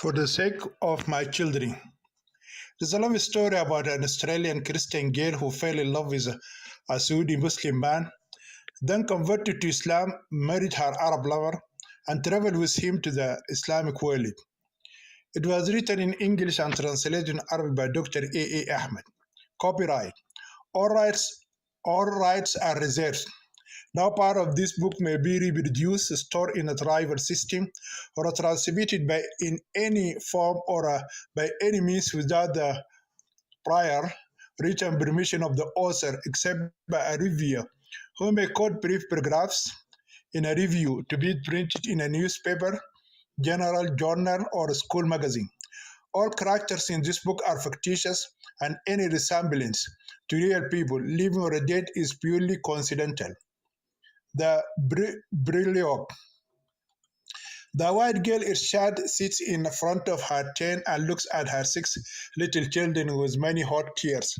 For the sake of my children. There's a love story about an Australian Christian girl who fell in love with a Saudi Muslim man, then converted to Islam, married her Arab lover, and traveled with him to the Islamic world. It was written in English and translated in Arabic by Dr. A. Ahmed. Copyright. All rights, all rights are reserved. Now part of this book may be reproduced, stored in a driver system, or transmitted by in any form or by any means without the prior written permission of the author, except by a reviewer, who may quote brief paragraphs in a review to be printed in a newspaper, general journal, or school magazine. All characters in this book are fictitious, and any resemblance to real people, living or dead, is purely coincidental. The Brilliog. The white girl Irshad sits in front of her tent and looks at her six little children with many hot tears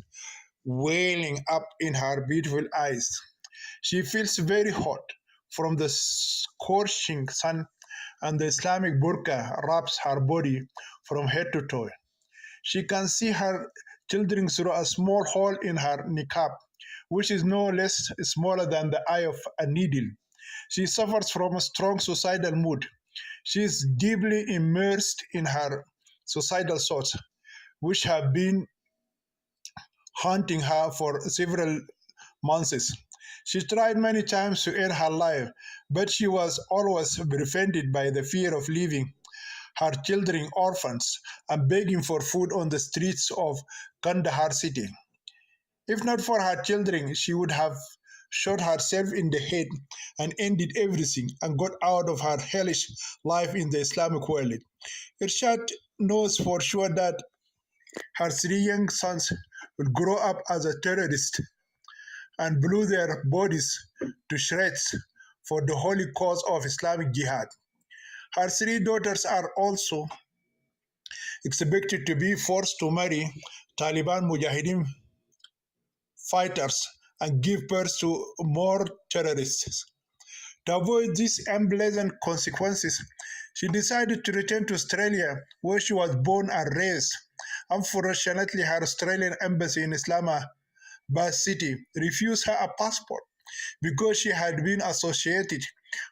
welling up in her beautiful eyes. She feels very hot from the scorching sun, and the Islamic burqa wraps her body from head to toe. She can see her children through a small hole in her niqab, which is no less smaller than the eye of a needle. She suffers from a strong suicidal mood. She is deeply immersed in her suicidal thoughts, which have been haunting her for several months. She tried many times to end her life, but she was always prevented by the fear of leaving her children orphans and begging for food on the streets of Kandahar city. If not for her children, she would have shot herself in the head and ended everything and got out of her hellish life in the Islamic world. Irshad knows for sure that her three young sons will grow up as a terrorist and blew their bodies to shreds for the holy cause of Islamic Jihad. Her three daughters are also expected to be forced to marry Taliban Mujahideen fighters and give birth to more terrorists. To avoid these unpleasant consequences, she decided to return to Australia, where she was born and raised. Unfortunately, her Australian embassy in Islamabad City refused her a passport because she had been associated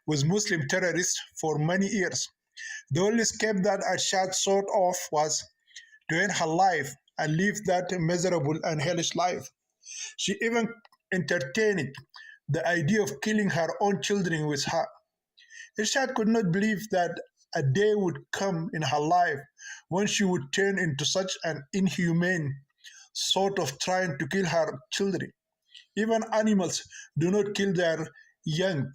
with Muslim terrorists for many years. The only escape that Ashad thought of was to end her life and live that miserable and hellish life. She even entertained the idea of killing her own children with her. Irshad could not believe that a day would come in her life when she would turn into such an inhumane sort of trying to kill her children. Even animals do not kill their young.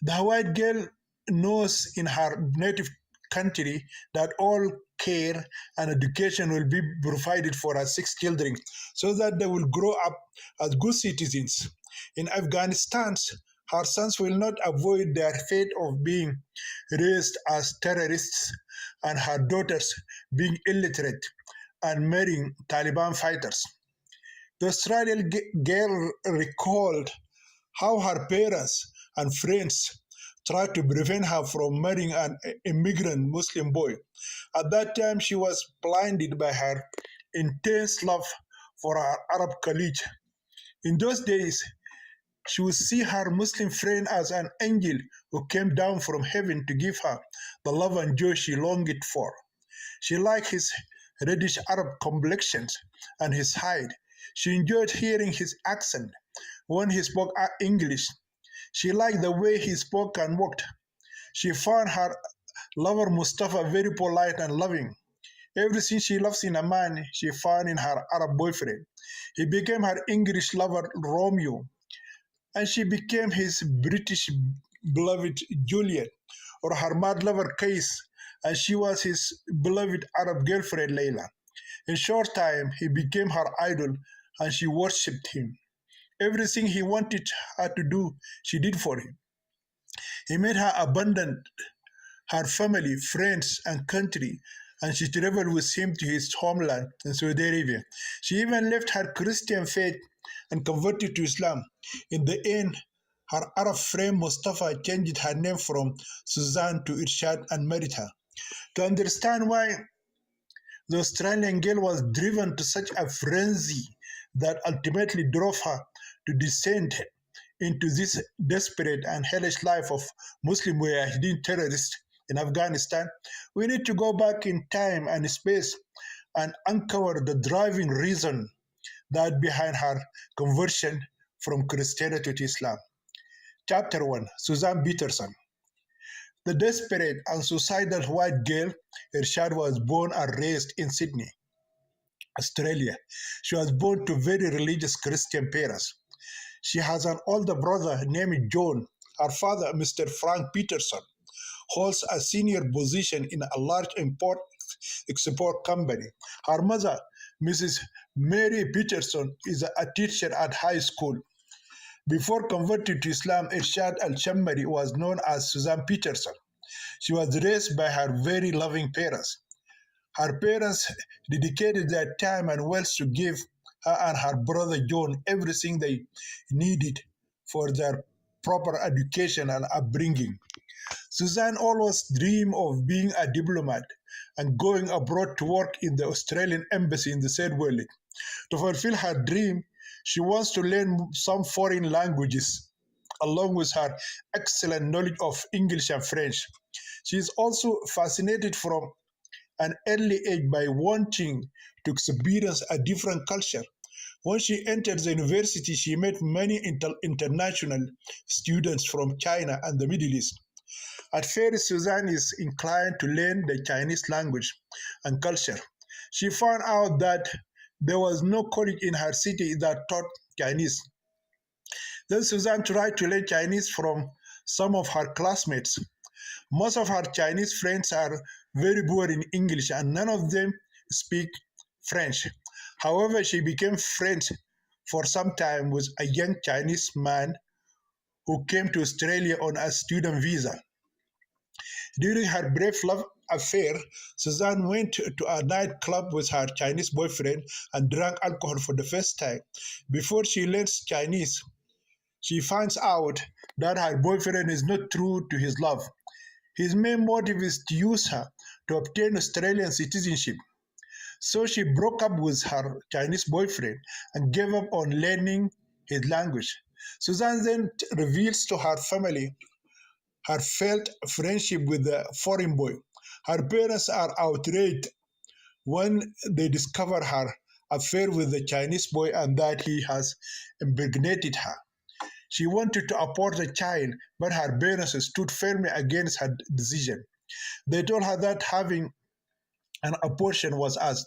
The white girl knows in her native country that all care and education will be provided for her six children so that they will grow up as good citizens. In Afghanistan, her sons will not avoid their fate of being raised as terrorists and her daughters being illiterate and marrying Taliban fighters. The Australian girl recalled how her parents and friends tried to prevent her from marrying an immigrant Muslim boy. At that time, she was blinded by her intense love for her Arab colleague. In those days, she would see her Muslim friend as an angel who came down from heaven to give her the love and joy she longed for. She liked his reddish Arab complexions and his height. She enjoyed hearing his accent when he spoke English. She liked the way he spoke and walked. She found her lover Mustafa very polite and loving. Everything she loves in a man, she found in her Arab boyfriend. He became her English lover Romeo, and she became his British beloved Juliet, or her mad lover Kais, and she was his beloved Arab girlfriend Layla. In short time, he became her idol, and she worshipped him. Everything he wanted her to do, she did for him. He made her abandon her family, friends, and country, and she traveled with him to his homeland in Saudi Arabia. She even left her Christian faith and converted to Islam. In the end, her Arab friend Mustafa changed her name from Suzanne to Irshad and married her. To understand why the Australian girl was driven to such a frenzy that ultimately drove her to descend into this desperate and hellish life of Muslim Mujahideen terrorists in Afghanistan, we need to go back in time and space and uncover the driving reason that behind her conversion from Christianity to Islam. Chapter 1, Suzanne Peterson. The desperate and suicidal white girl, Irshad was born and raised in Sydney, Australia. She was born to very religious Christian parents. She has an older brother named John. Her father, Mr. Frank Peterson, holds a senior position in a large export company. Her mother, Mrs. Mary Peterson, is a teacher at high school. Before converting to Islam, Irshad Al-Shammari was known as Suzanne Peterson. She was raised by her very loving parents. Her parents dedicated their time and wealth to give her and her brother John everything they needed for their proper education and upbringing. Suzanne always dreamed of being a diplomat and going abroad to work in the Australian embassy in the third world. To fulfill her dream, she wants to learn some foreign languages along with her excellent knowledge of English and French. She is also fascinated from an early age by wanting to experience a different culture. When she entered the university, she met many international students from China and the Middle East. At first, Suzanne is inclined to learn the Chinese language and culture. She found out that there was no college in her city that taught Chinese. Then Suzanne tried to learn Chinese from some of her classmates. Most of her Chinese friends are very poor in English and none of them speak French. However, she became friends for some time with a young Chinese man who came to Australia on a student visa. During her brief love affair, Suzanne went to a nightclub with her Chinese boyfriend and drank alcohol for the first time. Before she learns Chinese, she finds out that her boyfriend is not true to his love. His main motive is to use her to obtain Australian citizenship. So she broke up with her Chinese boyfriend and gave up on learning his language. Suzanne then reveals to her family her felt friendship with the foreign boy. Her parents are outraged when they discover her affair with the Chinese boy and that he has impregnated her. She wanted to abort the child, but her parents stood firmly against her decision. They told her that having an abortion was as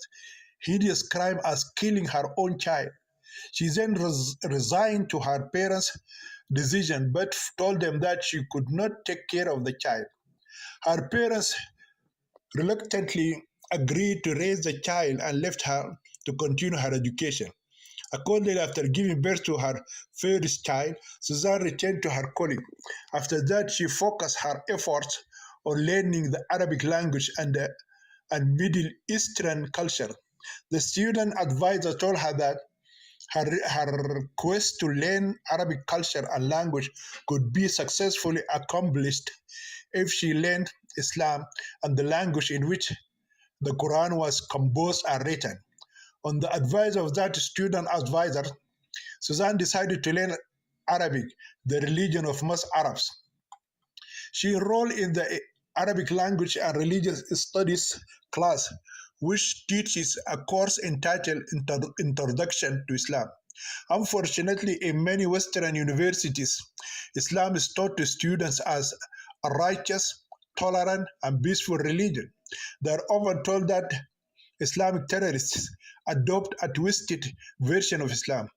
hideous crime as killing her own child. She then resigned to her parents' decision but told them that she could not take care of the child. Her parents reluctantly agreed to raise the child and left her to continue her education. Accordingly, after giving birth to her first child, Suzanne returned to her colleague. After that, she focused her efforts on learning the Arabic language and Middle Eastern culture. The student advisor told her that her quest to learn Arabic culture and language could be successfully accomplished if she learned Islam and the language in which the Quran was composed and written. On the advice of that student advisor, Suzanne decided to learn Arabic, the religion of most Arabs. She enrolled in the Arabic language and religious studies class, which teaches a course entitled Introduction to Islam. Unfortunately, in many Western universities, Islam is taught to students as a righteous, tolerant, and peaceful religion. They are often told that Islamic terrorists adopt a twisted version of Islam.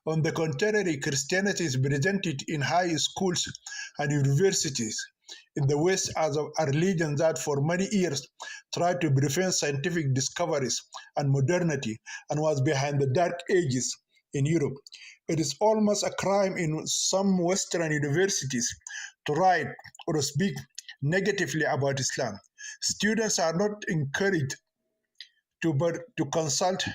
On the contrary, Christianity is presented in high schools and universities in the West as a religion that for many years tried to prevent scientific discoveries and modernity and was behind the Dark Ages in Europe. It is almost a crime in some Western universities to write or speak negatively about Islam. Students are not encouraged to consult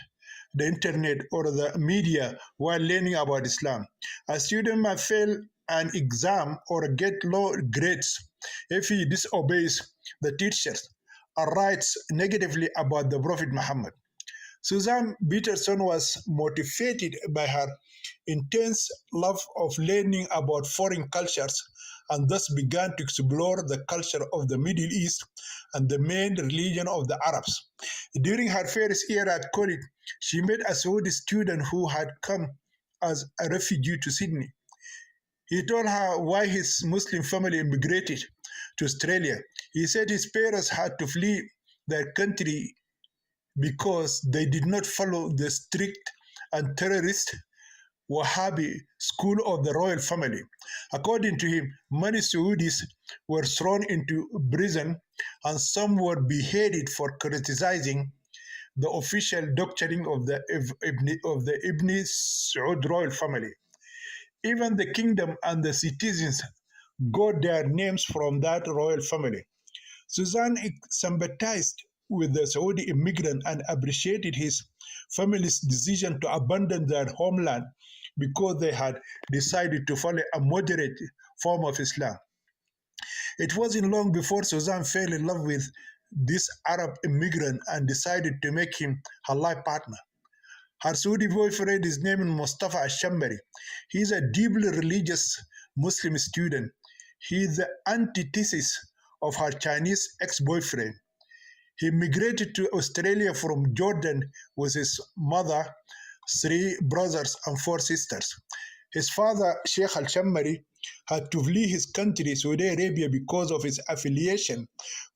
the internet or the media while learning about Islam. A student may fail an exam or get low grades if he disobeys the teachers. and writes negatively about the Prophet Muhammad. Susan Peterson was motivated by her intense love of learning about foreign cultures and thus began to explore the culture of the Middle East and the main religion of the Arabs. During her first year at college, she met a Saudi student who had come as a refugee to Sydney. He told her why his Muslim family immigrated to Australia. He said his parents had to flee their country because they did not follow the strict and terrorist Wahhabi school of the royal family. According to him, many Saudis were thrown into prison and some were beheaded for criticizing the official doctrine of the Ibn Saud royal family. Even the kingdom and the citizens got their names from that royal family. Suzanne sympathized with the Saudi immigrant and appreciated his family's decision to abandon their homeland because they had decided to follow a moderate form of Islam. It wasn't long before Suzanne fell in love with this Arab immigrant and decided to make him her life partner. Her Saudi boyfriend is named Mustafa Ashambari. He is a deeply religious Muslim student. He is the antithesis of her Chinese ex-boyfriend. He migrated to Australia from Jordan with his mother, three brothers, and four sisters. His father, Sheikh Al Shammari, had to flee his country, Saudi Arabia, because of his affiliation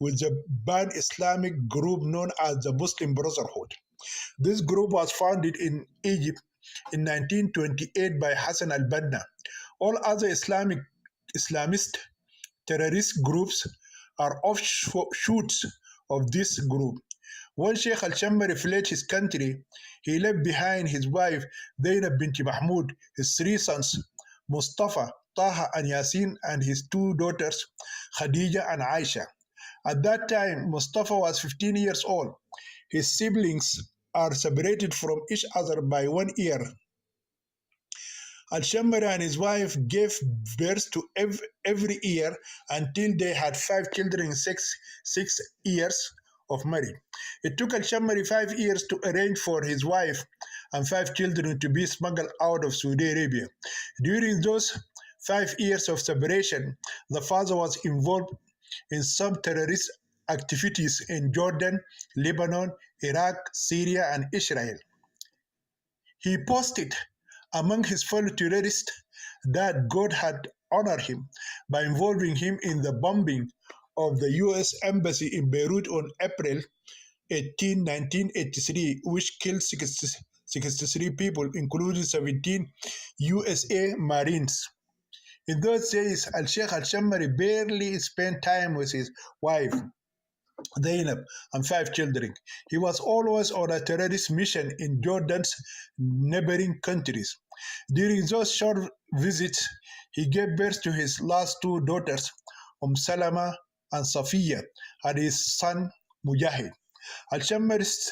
with the banned Islamic group known as the Muslim Brotherhood. This group was founded in Egypt in 1928 by Hassan al-Banna. All other Islamist terrorist groups are offshoots of this group. When Sheikh al-Shammari fled his country, he left behind his wife Zainab binti Mahmoud, his three sons Mustafa, Taha, and Yasin, and his two daughters Khadija and Aisha. At that time, Mustafa was 15 years old. His siblings are separated from each other by 1 year. Al-Shammari and his wife gave birth to every year until they had 5 children in six years of marriage. It took Al-Shammari 5 years to arrange for his wife and 5 children to be smuggled out of Saudi Arabia. During those 5 years of separation, the father was involved in some terrorist activities in Jordan, Lebanon, Iraq, Syria, and Israel. He posted among his fellow terrorists that God had honored him by involving him in the bombing of the U.S. Embassy in Beirut on April 18, 1983, which killed 63 people, including 17 USA Marines. In those days, Al-Sheikh Al-Shammari barely spent time with his wife, Zainab, and 5 children. He was always on a terrorist mission in Jordan's neighboring countries. During those short visits, he gave birth to his last two daughters, Salama and Safiya, and his son Mujahid. Al-Shammari's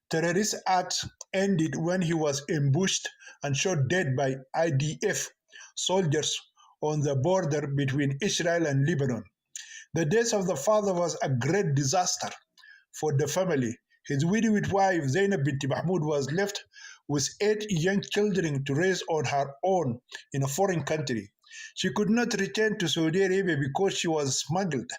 terrorist act ended when he was ambushed and shot dead by IDF soldiers on the border between Israel and Lebanon. The death of the father was a great disaster for the family. His widowed wife, Zainab binti Mahmoud, was left with 8 young children to raise on her own in a foreign country. She could not return to Saudi Arabia because she was smuggled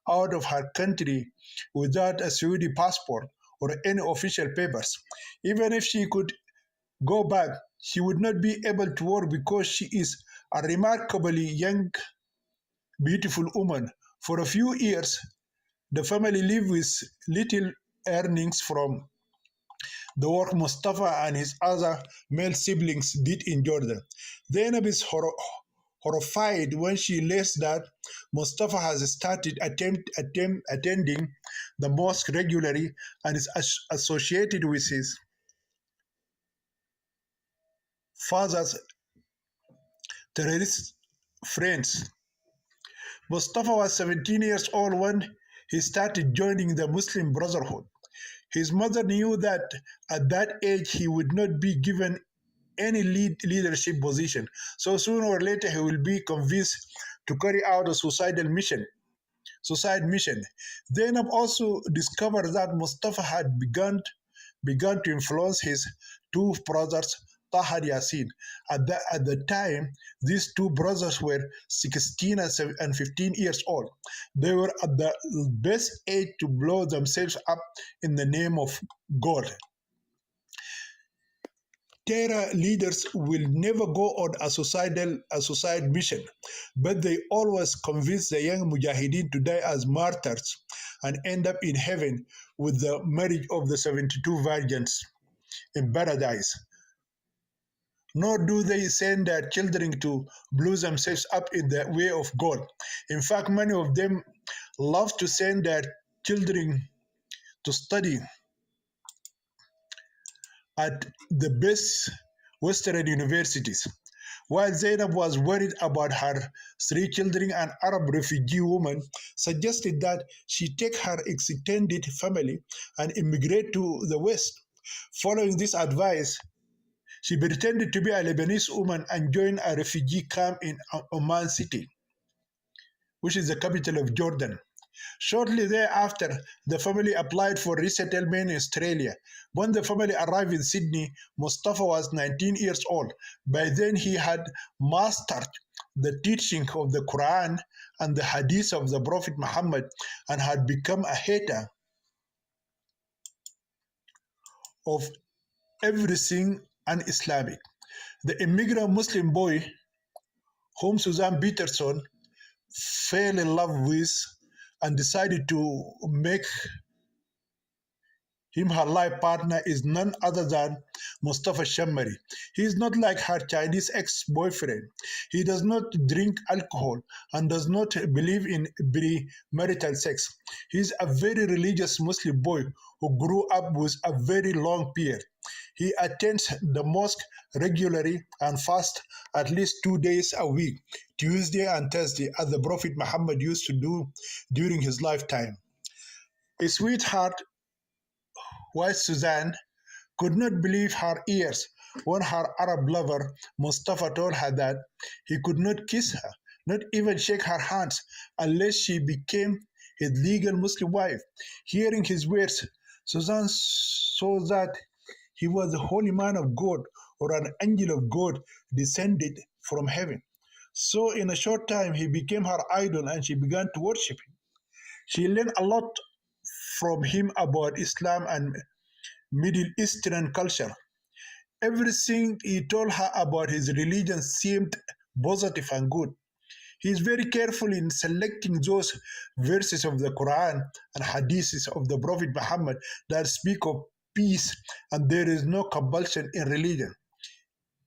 out of her country without a Saudi passport or any official papers. Even if she could go back, she would not be able to work because she is a remarkably young, beautiful woman. For a few years, the family lived with little earnings from the work Mustafa and his other male siblings did in Jordan. Zainab is horrified when she learns that Mustafa has started attending the mosque regularly and is associated with his father's terrorist friends. Mustafa was 17 years old when he started joining the Muslim Brotherhood. His mother knew that at that age he would not be given any leadership position, so sooner or later he will be convinced to carry out a suicidal mission. suicide mission. Zainab also discovered that Mustafa had begun to influence his two brothers, Tahar Yassin. At the time, these two brothers were 16 and 15 years old. They were at the best age to blow themselves up in the name of God. Terror leaders will never go on a suicide mission, but they always convince the young mujahideen to die as martyrs and end up in heaven with the marriage of the 72 virgins in paradise. Nor do they send their children to blow themselves up in the way of God. In fact, many of them love to send their children to study at the best Western universities. While Zainab was worried about her three children, an Arab refugee woman suggested that she take her extended family and immigrate to the West. Following this advice, she pretended to be a Lebanese woman and joined a refugee camp in Oman City, which is the capital of Jordan. Shortly thereafter, the family applied for resettlement in Australia. When the family arrived in Sydney, Mustafa was 19 years old. By then, he had mastered the teaching of the Quran and the Hadith of the Prophet Muhammad and had become a hater of everything un-Islamic. The immigrant Muslim boy, whom Susan Peterson fell in love with and decided to make him her life partner, is none other than Mustafa Shammari. He is not like her Chinese ex-boyfriend. He does not drink alcohol and does not believe in premarital sex. He is a very religious Muslim boy who grew up with a very long beard. He attends the mosque regularly and fasts at least 2 days a week, Tuesday and Thursday, as the Prophet Muhammad used to do during his lifetime. A sweetheart, while Suzanne could not believe her ears when her Arab lover Mustafa told her that he could not kiss her, not even shake her hands, unless she became his legal Muslim wife. Hearing his words, Suzanne saw that he was the holy man of God or an angel of God descended from heaven. So, in a short time, he became her idol and she began to worship him. She learned a lot from him about Islam and Middle Eastern culture. Everything he told her about his religion seemed positive and good. He is very careful in selecting those verses of the Quran and hadiths of the Prophet Muhammad that speak of peace and there is no compulsion in religion.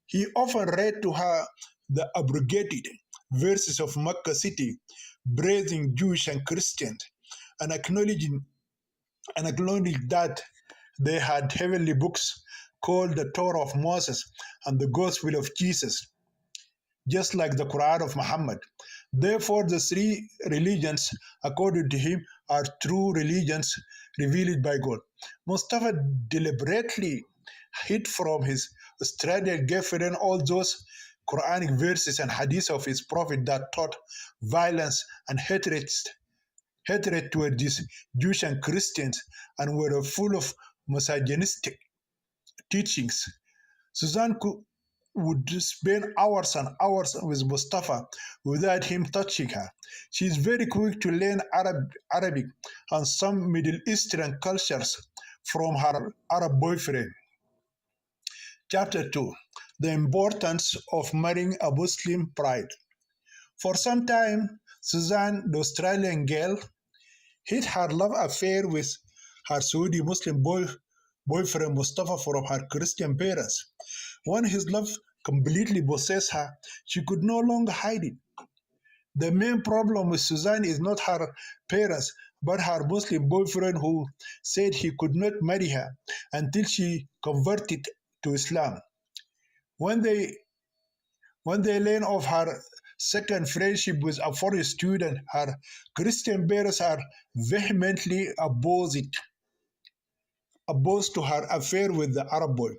He often read to her the abrogated verses of Makkah city, praising Jews and Christians, and acknowledged that they had heavenly books called the Torah of Moses and the Gospel of Jesus, just like the Quran of Muhammad. Therefore, the three religions, according to him, are true religions revealed by God. Mustafa deliberately hid from his Australian girlfriend all those Quranic verses and hadiths of his prophet that taught violence and hatred toward these Jews and Christians and were full of misogynistic teachings. Suzanne would spend hours and hours with Mustafa without him touching her. She is very quick to learn Arabic and some Middle Eastern cultures from her Arab boyfriend. Chapter 2: The Importance of Marrying a Muslim Bride. For some time, Suzanne, the Australian girl, hid her love affair with her Saudi Muslim boyfriend Mustafa from her Christian parents. When his love completely possessed her, she could no longer hide it. The main problem with Suzanne is not her parents, but her Muslim boyfriend who said he could not marry her until she converted to Islam. When they when they learn of her second friendship with a foreign student, her Christian parents are vehemently opposed to her affair with the Arab boy.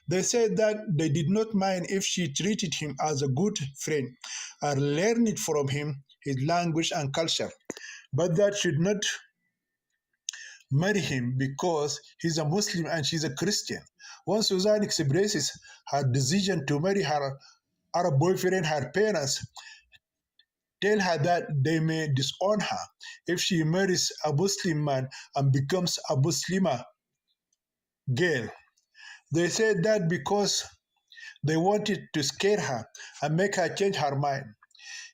They said that they did not mind if she treated him as a good friend and learned from him his language and culture. but that should not marry him because he's a Muslim and she's a Christian. Once Suzanne expresses her decision to marry her Arab boyfriend, her parents tell her that they may disown her if she marries a Muslim man and becomes a Muslima girl. They said that because they wanted to scare her and make her change her mind.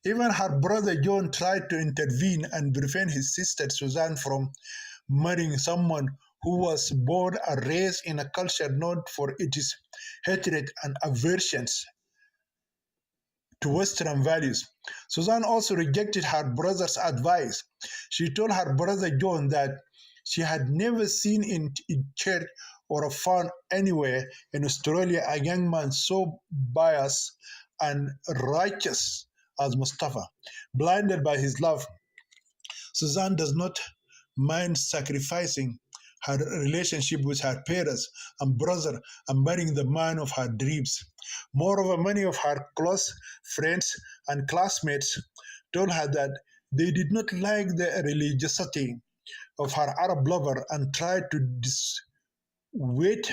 Even her brother John tried to intervene and prevent his sister Suzanne from marrying someone who was born and raised in a culture known for its hatred and aversions to Western values. Suzanne also rejected her brother's advice. She told her brother John that she had never seen in church or found anywhere in Australia a young man so biased and righteous as Mustafa, blinded by his love. Suzanne does not mind sacrificing her relationship with her parents and brother and marrying the man of her dreams. Moreover, many of her close friends and classmates told her that they did not like the religiosity of her Arab lover and tried to dissuade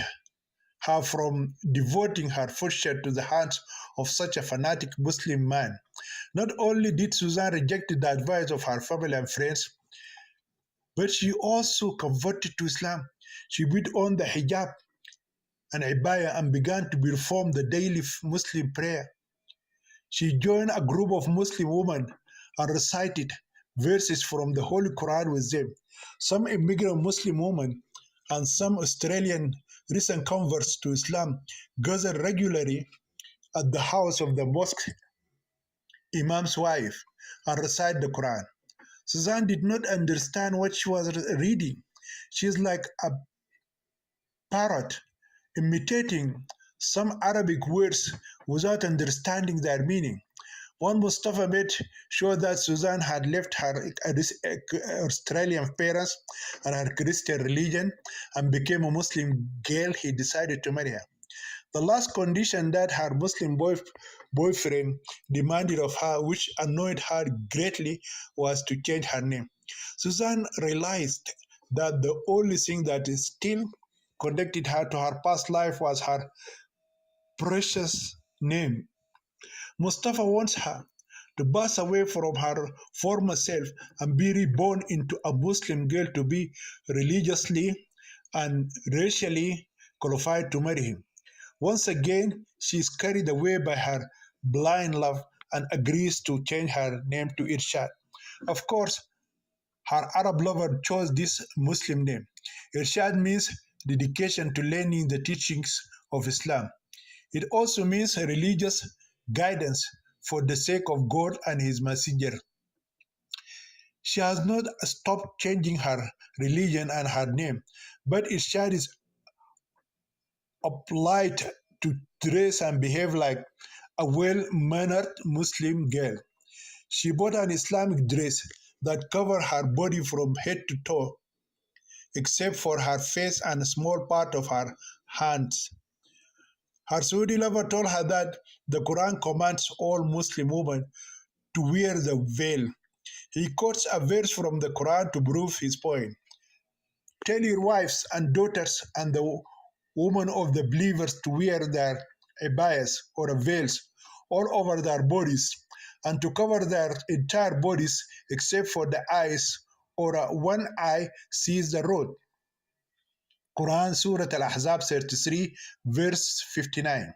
her from devoting her future to the hands of such a fanatic Muslim man. Not only did Suzanne reject the advice of her family and friends, but she also converted to Islam. She put on the hijab and abaya and began to perform the daily Muslim prayer. She joined a group of Muslim women and recited verses from the Holy Quran with them. Some immigrant Muslim women and some Australian recent converts to Islam gather regularly at the house of the mosque imam's wife and recite the Quran. Suzanne did not understand what she was reading. She is like a parrot imitating some Arabic words without understanding their meaning. One Mustafa made sure that Suzanne had left her Australian parents and her Christian religion and became a Muslim girl. He decided to marry her. The last condition that her Muslim boyfriend demanded of her, which annoyed her greatly, was to change her name. Suzanne realized that the only thing that still connected her to her past life was her precious name. Mustafa wants her to pass away from her former self and be reborn into a Muslim girl to be religiously and racially qualified to marry him. Once again, she is carried away by her blind love and agrees to change her name to Irshad. Of course, her Arab lover chose this Muslim name. Irshad means dedication to learning the teachings of Islam. It also means religious guidance for the sake of God and His Messenger. She has not stopped changing her religion and her name, but Irshad is applied to dress and behave like a well-mannered Muslim girl. She bought an Islamic dress that covered her body from head to toe, except for her face and a small part of her hands. Her Saudi lover told her that the Quran commands all Muslim women to wear the veil. He quotes a verse from the Quran to prove his point. Tell your wives and daughters and the women of the believers to wear their abayas or veils all over their bodies and to cover their entire bodies except for the eyes or one eye sees the road. Quran Surah Al-Ahzab 33 verse 59.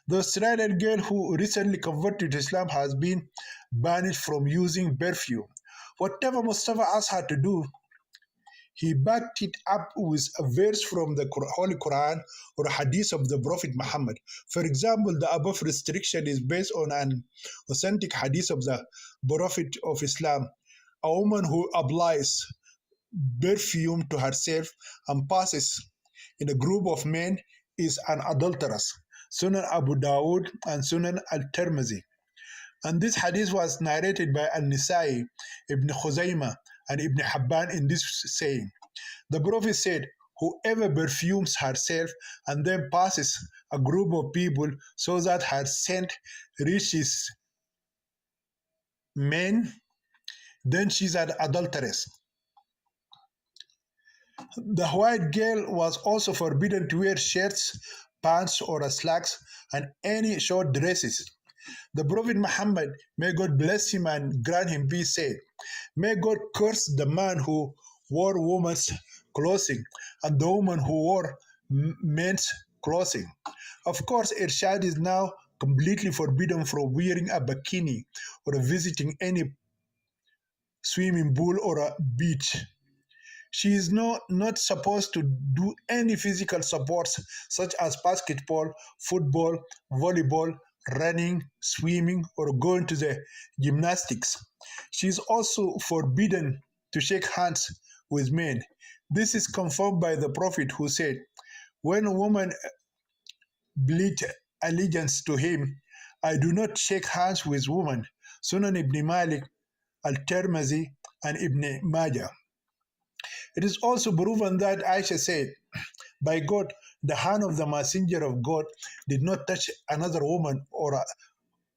The Australian girl who recently converted to Islam has been banished from using perfume. Whatever Mustafa asked her to do, he backed it up with a verse from the Holy Quran or a hadith of the Prophet Muhammad. For example, the above restriction is based on an authentic hadith of the Prophet of Islam. A woman who applies perfume to herself and passes in a group of men is an adulteress. Sunan Abu Dawud and Sunan Al-Tirmidhi. And this hadith was narrated by Al-Nisai, Ibn Khuzaymah, and Ibn Habban in this saying. The Prophet said, whoever perfumes herself and then passes a group of people so that her scent reaches men then she's an adulteress. The white girl was also forbidden to wear shirts, pants, or slacks, and any short dresses. The Prophet Muhammad, may God bless him and grant him peace, said, "May God curse the man who wore woman's clothing and the woman who wore men's clothing." Of course, Irshad is now completely forbidden from wearing a bikini or visiting any swimming pool or a beach. She is not supposed to do any physical supports such as basketball, football, volleyball, running, swimming, or going to the gymnastics. She is also forbidden to shake hands with men. This is confirmed by the Prophet who said, "When a woman pledge allegiance to him, I do not shake hands with women." Sunan ibn Malik, Al-Tirmidhi, and Ibn Majah. It is also proven that Aisha said, "By God, the hand of the messenger of God did not touch another woman or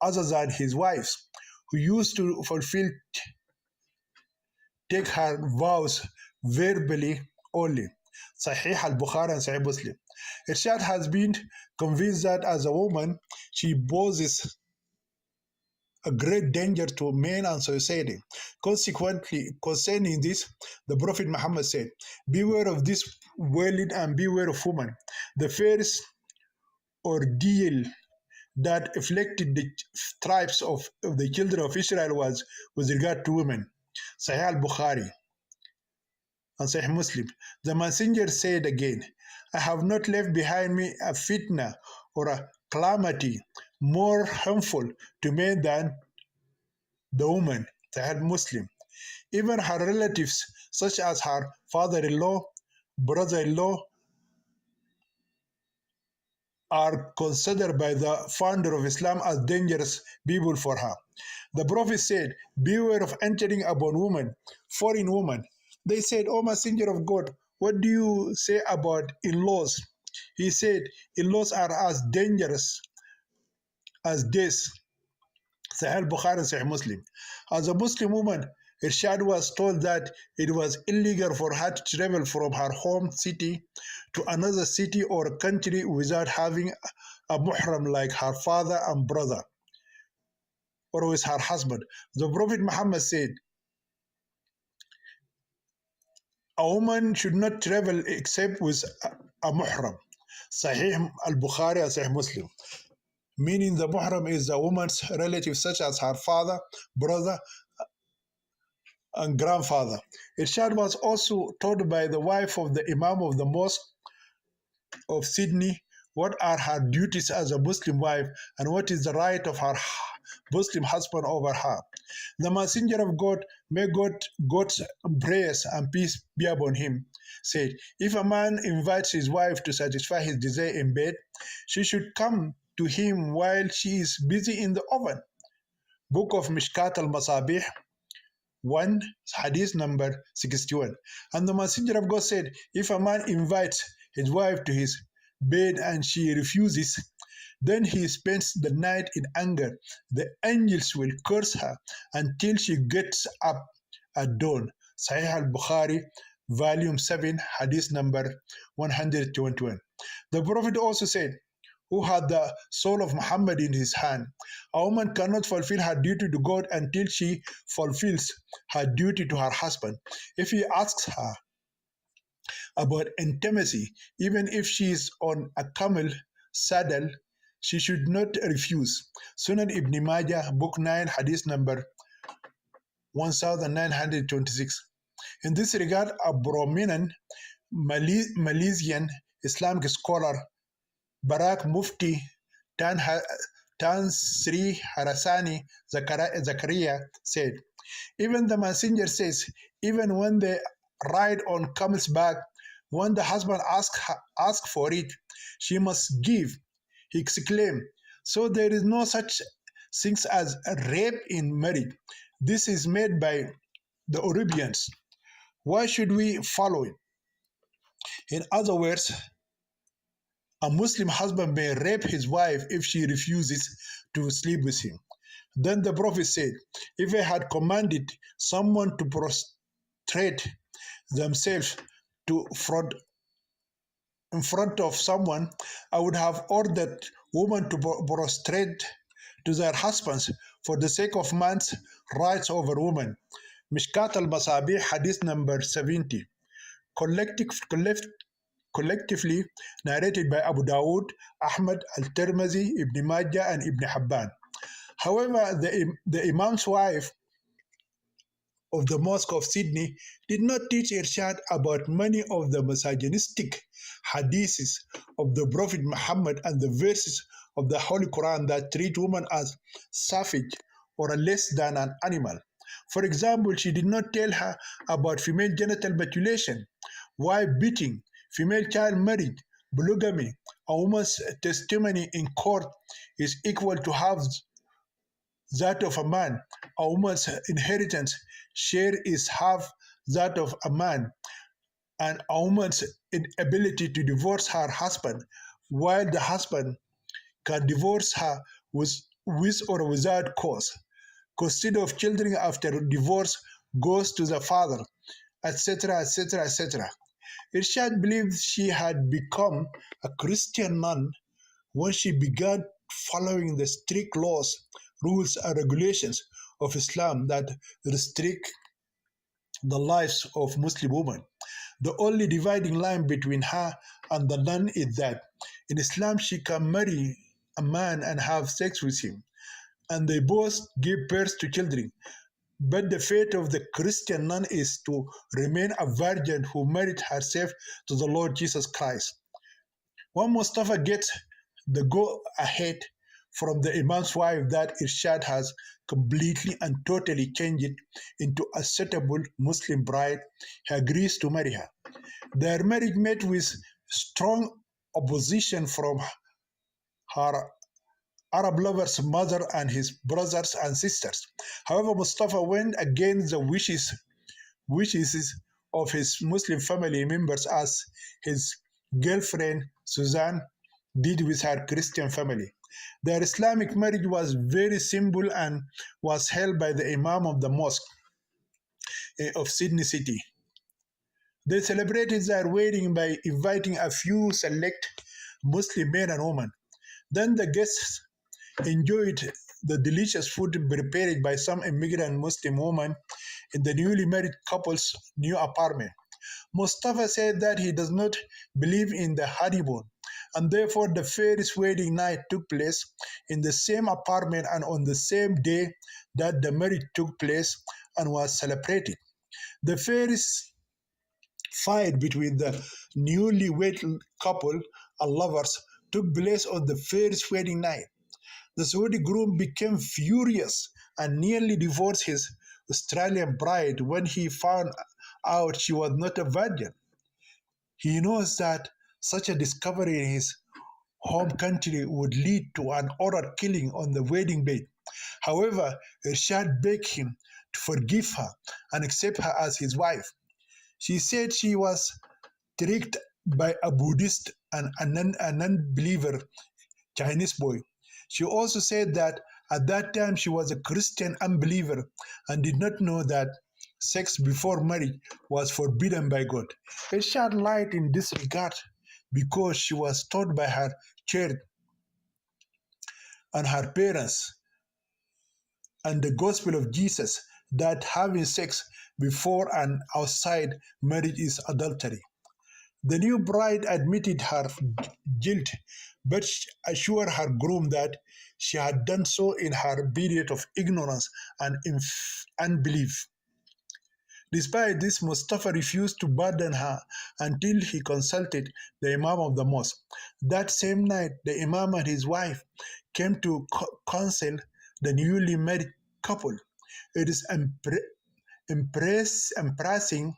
other than his wives, who used to fulfill take her vows verbally only." Sahih al-Bukhari and Sahih Muslim. Irshad has been convinced that as a woman, she poses a great danger to men and society. Consequently, concerning this, the Prophet Muhammad said, "Beware of this world and beware of woman." The first ordeal that afflicted the tribes of the children of Israel was with regard to women. Sahih al-Bukhari and Sahih Muslim. The messenger said again, "I have not left behind me a fitna or a calamity more harmful to men than the woman." Sahih Muslim. Even her relatives, such as her father-in-law, brother-in-law, are considered by the founder of Islam as dangerous people for her. The Prophet said, "Beware of entering upon women, foreign women." They said, "O Messenger of God, what do you say about in-laws?" He said, "In-laws are as dangerous as death." Sahih Bukhari and Sahih Muslim. As a Muslim woman, Irshad was told that it was illegal for her to travel from her home city to another city or country without having a muhram like her father and brother or with her husband. The Prophet Muhammad said, "A woman should not travel except with a muhram." Sahih al-Bukhari and Sahih Muslim. Meaning the muhram is the woman's relative such as her father, brother, and grandfather. Irshad was also told by the wife of the Imam of the Mosque of Sydney what are her duties as a Muslim wife and what is the right of her Muslim husband over her. The Messenger of God, may God's praise and peace be upon him, said, "If a man invites his wife to satisfy his desire in bed, she should come to him while she is busy in the oven." Book of Mishkat al-Masabih, 1 Hadith number 61. And the Messenger of God said, "If a man invites his wife to his bed and she refuses, then he spends the night in anger. The angels will curse her until she gets up at dawn." Sahih al-Bukhari, volume 7, hadith number 121. The Prophet also said, "Who had the soul of Muhammad in his hand? A woman cannot fulfill her duty to God until she fulfills her duty to her husband. If he asks her about intimacy, even if she is on a camel saddle, she should not refuse." Sunan Ibn Majah, Book 9, Hadith number 1926. In this regard, a prominent Malaysian Islamic scholar, Barak Mufti Tan Sri Harasani Zakaria, said, "Even the messenger says, even when they ride on camel's back, when the husband asks for it, she must give." He exclaimed, "So there is no such thing as rape in marriage. This is made by the Arabians. Why should we follow it?" In other words, a Muslim husband may rape his wife if she refuses to sleep with him. Then the Prophet said, if I had commanded someone to prostrate themselves to front in front of someone, I would have ordered women to prostrate to their husbands for the sake of man's rights over women. Mishkat al-Masabih, hadith number 70. Collective, collectively narrated by Abu Dawood, Ahmad, Al-Tirmidhi, Ibn Majah, and Ibn Habban. However, the Imam's wife of the Mosque of Sydney did not teach Irshad about many of the misogynistic hadiths of the Prophet Muhammad and the verses of the Holy Quran that treat women as savage or less than an animal. For example, she did not tell her about female genital mutilation, wife beating, female child marriage, polygamy. A woman's testimony in court is equal to half that of a man. A woman's inheritance share is half that of a man, and a woman's inability to divorce her husband, while the husband can divorce her with or without cause. Custody of children after divorce goes to the father, etc., etc., etc. Irshad believes she had become a Christian nun when she began following the strict laws, rules, and regulations of Islam that restrict the lives of Muslim women. The only dividing line between her and the nun is that in Islam she can marry a man and have sex with him, and they both give birth to children. But the fate of the Christian nun is to remain a virgin who married herself to the Lord Jesus Christ. When Mustafa gets the go ahead from the Imam's wife that Irshad has completely and totally changed it into a suitable Muslim bride, he agrees to marry her. Their marriage met with strong opposition from her Arab lover's mother and his brothers and sisters. However, Mustafa went against the wishes of his Muslim family members as his girlfriend Suzanne did with her Christian family. Their Islamic marriage was very simple and was held by the Imam of the mosque of Sydney City. They celebrated their wedding by inviting a few select Muslim men and women. Then the guests enjoyed the delicious food prepared by some immigrant Muslim woman in the newly married couple's new apartment. Mustafa said that he does not believe in the honeymoon, and therefore the first wedding night took place in the same apartment and on the same day that the marriage took place and was celebrated. The first fight between the newlywed couple and lovers took place on the first wedding night. The Saudi groom became furious and nearly divorced his Australian bride when he found out she was not a virgin. He knows that such a discovery in his home country would lead to an ordered killing on the wedding bed. However, Irshad begged him to forgive her and accept her as his wife. She said she was tricked by a Buddhist and a non-believer Chinese boy. She also said that at that time she was a Christian unbeliever and did not know that sex before marriage was forbidden by God. Irshad lied in this regard because she was taught by her church and her parents and the gospel of Jesus that having sex before and outside marriage is adultery. The new bride admitted her guilt, but assured her groom that she had done so in her period of ignorance and unbelief. Despite this, Mustafa refused to burden her until he consulted the Imam of the mosque. That same night, the Imam and his wife came to counsel the newly married couple. It is impressing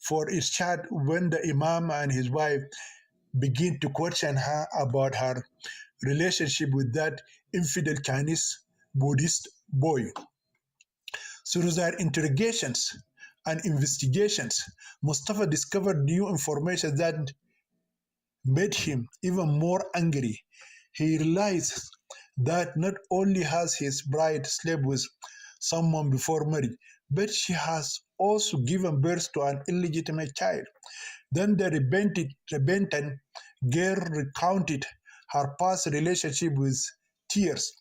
for Irshad when the Imam and his wife begin to question her about her relationship with that infidel Chinese Buddhist boy. Through their interrogations and investigations, Mustafa discovered new information that made him even more angry. He realized that not only has his bride slept with someone before marriage, but she has also given birth to an illegitimate child. Then the repentant girl recounted her past relationship with tears.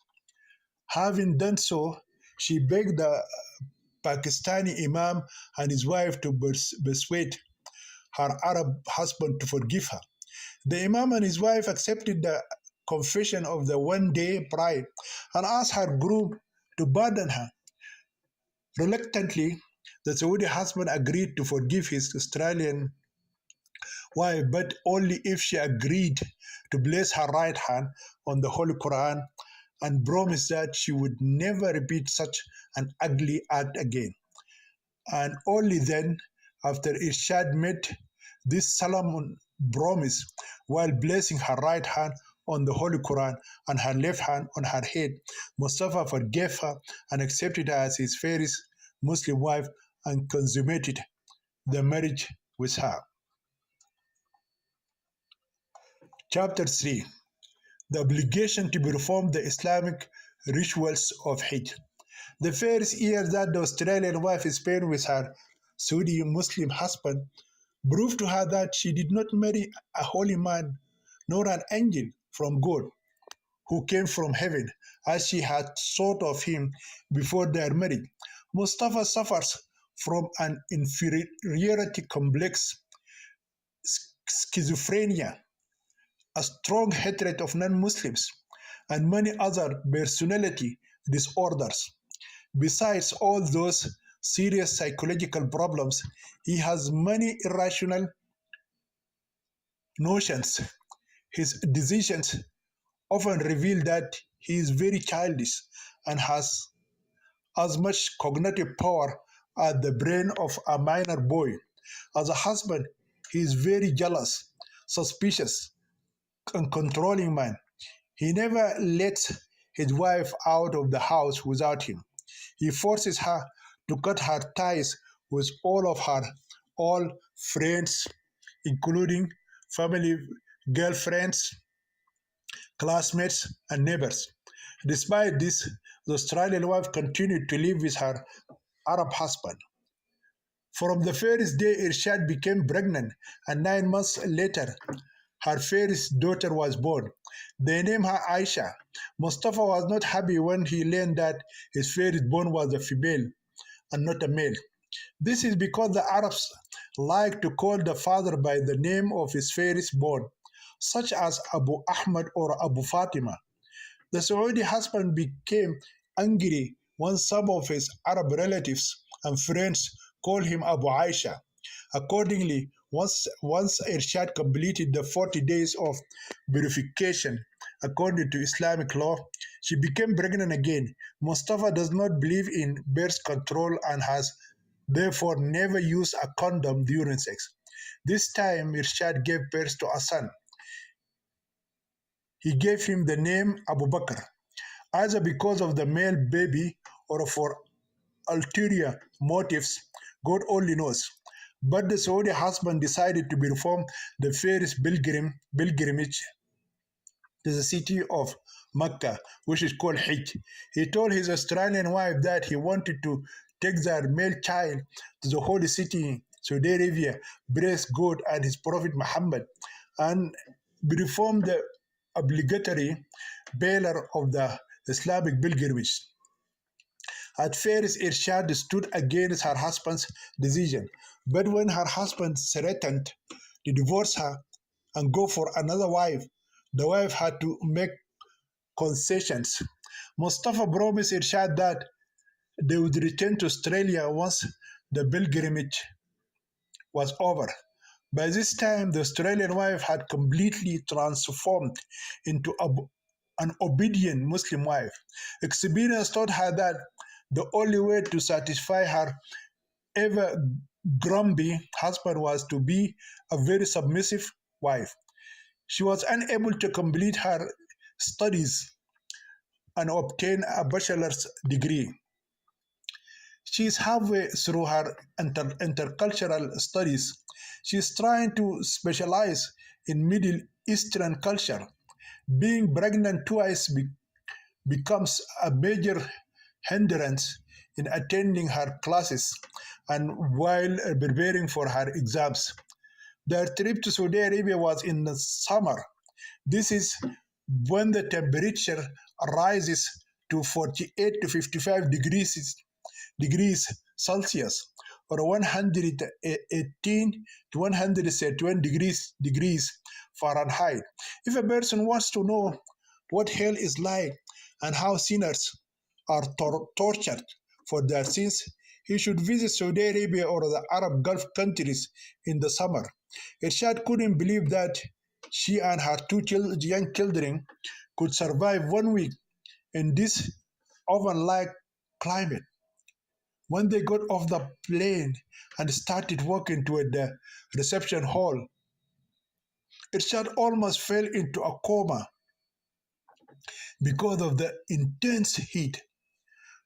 Having done so, she begged the Pakistani Imam and his wife to persuade her Arab husband to forgive her. The Imam and his wife accepted the confession of the one-day bride and asked her groom to pardon her. Reluctantly, the Saudi husband agreed to forgive his Australian wife, but only if she agreed to place her right hand on the Holy Quran and promised that she would never repeat such an ugly act again. And only then, after Irshad made this solemn promise while placing her right hand on the Holy Quran and her left hand on her head, Mustafa forgave her and accepted her as his fairest Muslim wife and consummated the marriage with her. Chapter 3: The obligation to perform the Islamic rituals of Hajj. The first year that the Australian wife spent with her Saudi Muslim husband proved to her that she did not marry a holy man nor an angel from God who came from heaven, as she had thought of him before their marriage. Mustafa suffers from an inferiority complex, schizophrenia, a strong hatred of non-Muslims, and many other personality disorders. Besides all those serious psychological problems, he has many irrational notions. His decisions often reveal that he is very childish and has as much cognitive power as the brain of a minor boy. As a husband, he is very jealous, suspicious, and controlling man. He never lets his wife out of the house without him. He forces her to cut her ties with all friends, including family, girlfriends, classmates, and neighbors. Despite this, the Australian wife continued to live with her Arab husband. From the first day Irshad became pregnant, and 9 months later, her first daughter was born. They named her Aisha. Mustafa was not happy when he learned that his firstborn was a female and not a male. This is because the Arabs like to call the father by the name of his firstborn, such as Abu Ahmad or Abu Fatima. The Saudi husband became angry when some of his Arab relatives and friends called him Abu Aisha. Accordingly, once Irshad completed the 40 days of purification according to Islamic law, she became pregnant again. Mustafa does not believe in birth control and has therefore never used a condom during sex. This time, Irshad gave birth to a son. He gave him the name Abu Bakr, either because of the male baby or for ulterior motives, God only knows. But the Saudi husband decided to perform the first pilgrimage to the city of Mecca, which is called Hajj. He told his Australian wife that he wanted to take their male child to the holy city, Saudi Arabia, praise God and his Prophet Muhammad, and perform the obligatory pillar of the Islamic pilgrimage. At first, Irshad stood against her husband's decision, but when her husband threatened to divorce her and go for another wife, the wife had to make concessions. Mustafa promised Irshad that they would return to Australia once the pilgrimage was over. By this time, the Australian wife had completely transformed into an obedient Muslim wife. Experience taught her that the only way to satisfy her ever grumpy husband was to be a very submissive wife. She was unable to complete her studies and obtain a bachelor's degree. She is halfway through her intercultural studies. She is trying to specialize in Middle Eastern culture. Being pregnant twice becomes a major hindrance in attending her classes and while preparing for her exams. Their trip to Saudi Arabia was in the summer. This is when the temperature rises to 48 to 55 degrees Celsius or 118 to 131 degrees Fahrenheit. If a person wants to know what hell is like and how sinners are tortured for their sins, he should visit Saudi Arabia or the Arab Gulf countries in the summer. Irshad couldn't believe that she and her young children could survive 1 week in this oven-like climate. When they got off the plane and started walking toward the reception hall, Irshad almost fell into a coma because of the intense heat.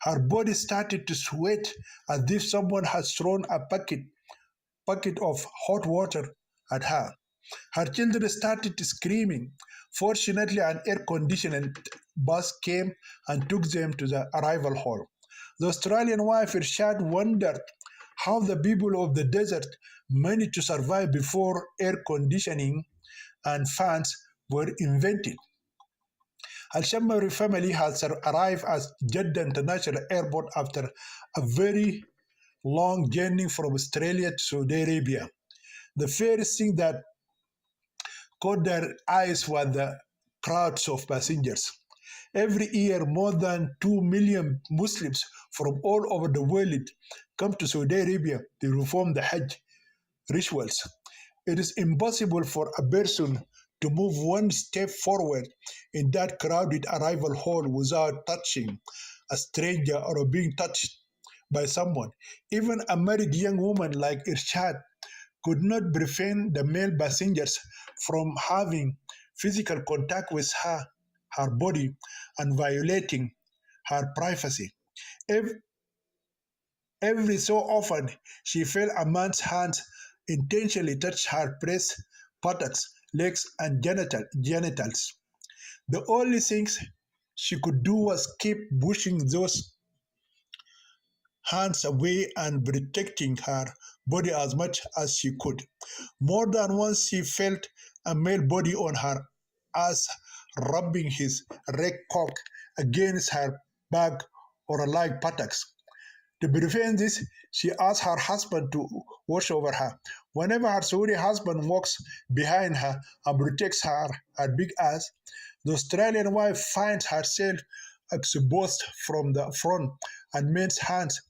Her body started to sweat as if someone had thrown a bucket of hot water at her. Her children started screaming. Fortunately, an air conditioned bus came and took them to the arrival hall. The Australian wife Irshad wondered how the people of the desert managed to survive before air conditioning and fans were invented. Al Shammari family has arrived at Jeddah International Airport after a very long journey from Australia to Saudi Arabia. The first thing that caught their eyes was the crowds of passengers. Every year, more than 2 million Muslims from all over the world come to Saudi Arabia to perform the Hajj rituals. It is impossible for a person to move one step forward in that crowded arrival hall without touching a stranger or being touched by someone. Even a married young woman like Irshad could not prevent the male passengers from having physical contact with her body, and violating her privacy. Ev- Every so often, she felt a man's hands intentionally touch her breasts, buttocks, legs, and genitals. The only things she could do was keep pushing those hands away and protecting her body as much as she could. More than once, she felt a male body on her ass rubbing his red cock against her back or leg buttocks. To prevent this, she asked her husband to watch over her. Whenever her Saudi husband walks behind her and protects her big ass, the Australian wife finds herself exposed from the front, and men's hands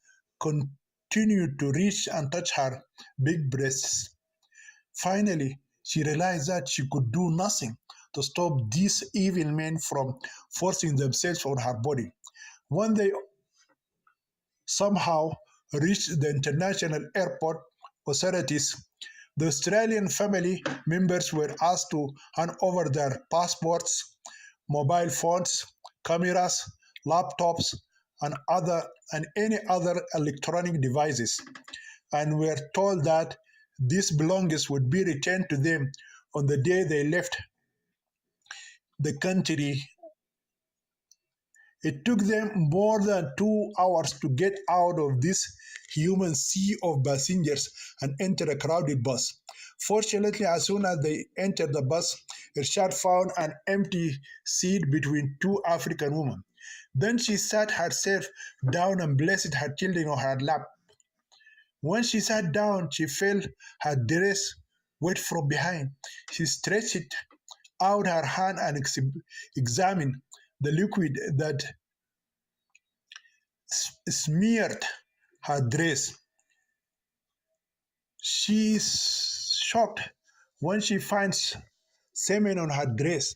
continue to reach and touch her big breasts. Finally, she realized that she could do nothing to stop these evil men from forcing themselves on her body. When they somehow reached the international airport authorities, the Australian family members were asked to hand over their passports, mobile phones, cameras, laptops, and any other electronic devices, and were told that these belongings would be returned to them on the day they left the country. It took them more than 2 hours to get out of this human sea of passengers and enter a crowded bus. Fortunately, as soon as they entered the bus, Irshad found an empty seat between two African women. Then she sat herself down and blessed her children on her lap. When she sat down, she felt her dress wet from behind. She stretched out her hand and examined the liquid that smeared her dress. She is shocked when she finds semen on her dress.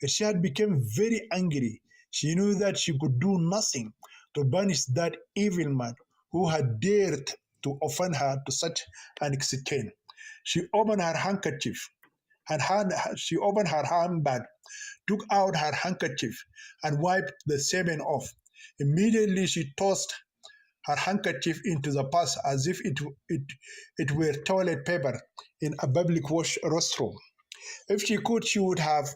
Rashad became very angry. She knew that she could do nothing to punish that evil man who had dared to offend her to such an extent. She opened her handkerchief and she opened her handbag, took out her handkerchief, and wiped the semen off. Immediately, she tossed her handkerchief into the past as if it were toilet paper in a public restroom. If she could, she would have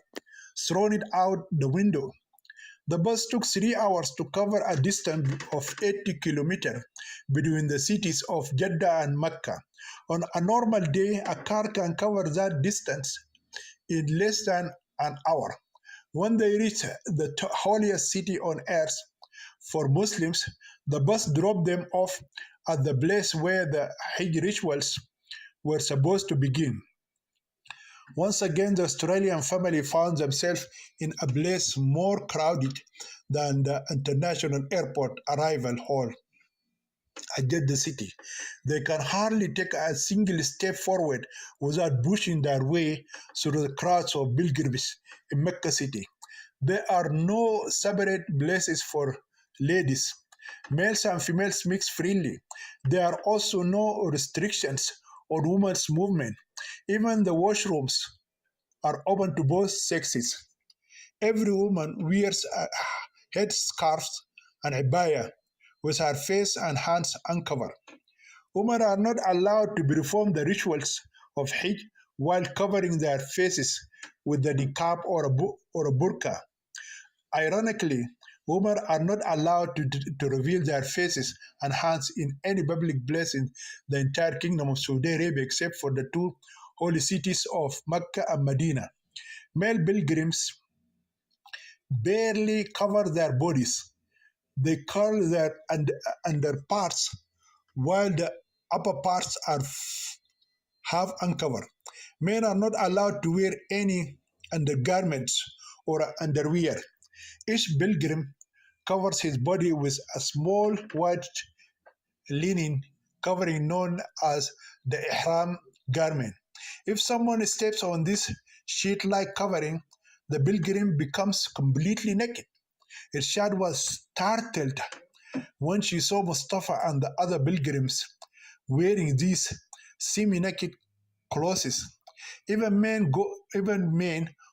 thrown it out the window. The bus took 3 hours to cover a distance of 80 kilometers between the cities of Jeddah and Mecca. On a normal day, a car can cover that distance in less than an hour. When they reached the holiest city on earth for Muslims, the bus dropped them off at the place where the Hajj rituals were supposed to begin. Once again, the Australian family found themselves in a place more crowded than the international airport arrival hall at Jeddah city. They can hardly take a single step forward without pushing their way through the crowds of pilgrims in Mecca city. There are no separate places for ladies. Males and females mix freely. There are also no restrictions on women's movement. Even the washrooms are open to both sexes. Every woman wears a headscarf and a abaya with her face and hands uncovered. Women are not allowed to perform the rituals of Hajj while covering their faces with the niqab or a burqa. Ironically, women are not allowed to reveal their faces and hands in any public place in the entire kingdom of Saudi Arabia except for the two holy cities of Mecca and Medina. Male pilgrims barely cover their bodies. They curl their underparts while the upper parts are half uncovered. Men are not allowed to wear any undergarments or underwear. Each pilgrim covers his body with a small white linen covering known as the ihram garment. If someone steps on this sheet like covering, the pilgrim becomes completely naked. Irshad was startled when she saw Mustafa and the other pilgrims wearing these semi-naked clothes. Even men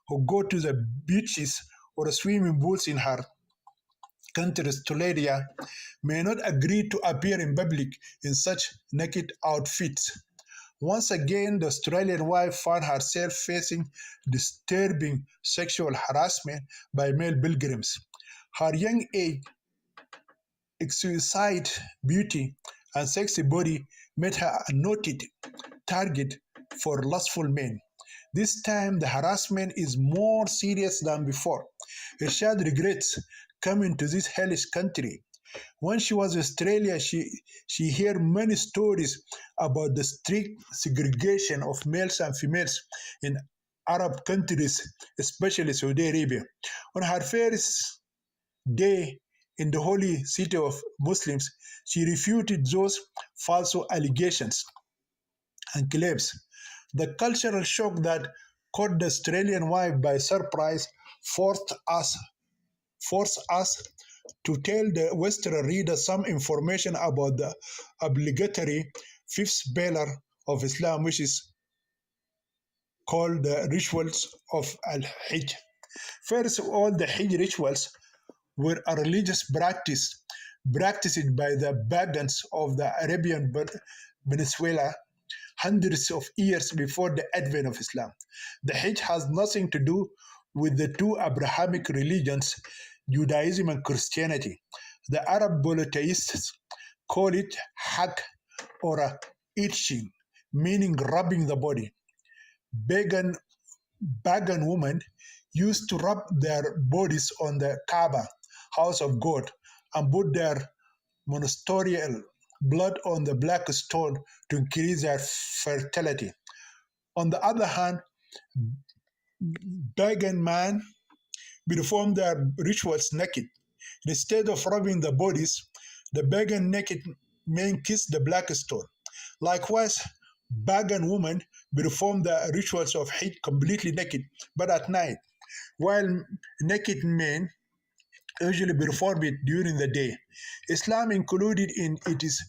who go to the beaches or swimming pools in her countries, Toledo, may not agree to appear in public in such naked outfits. Once again, the Australian wife found herself facing disturbing sexual harassment by male pilgrims. Her young age, exquisite beauty, and sexy body made her a noted target for lustful men. This time, the harassment is more serious than before. Irshad regrets coming to this hellish country. When she was in Australia, she heard many stories about the strict segregation of males and females in Arab countries, especially Saudi Arabia. On her first day in the holy city of Muslims, she refuted those false allegations and claims. The cultural shock that caught the Australian wife by surprise forced us force us to tell the Western reader some information about the obligatory fifth pillar of Islam, which is called the rituals of Al-Hajj. First of all, the Hajj rituals were a religious practice practiced by the pagans of the Arabian Peninsula hundreds of years before the advent of Islam. The Hajj has nothing to do with the two Abrahamic religions, Judaism and Christianity. The Arab polytheists call it hak or itching, meaning rubbing the body. Pagan, pagan women used to rub their bodies on the Kaaba, house of God, and put their monasterial blood on the black stone to increase their fertility. On the other hand, pagan men perform their rituals naked. Instead of rubbing the bodies, the pagan naked men kiss the black stone. Likewise, pagan women perform the rituals of Hajj completely naked, but at night, while naked men usually perform it during the day. Islam included in its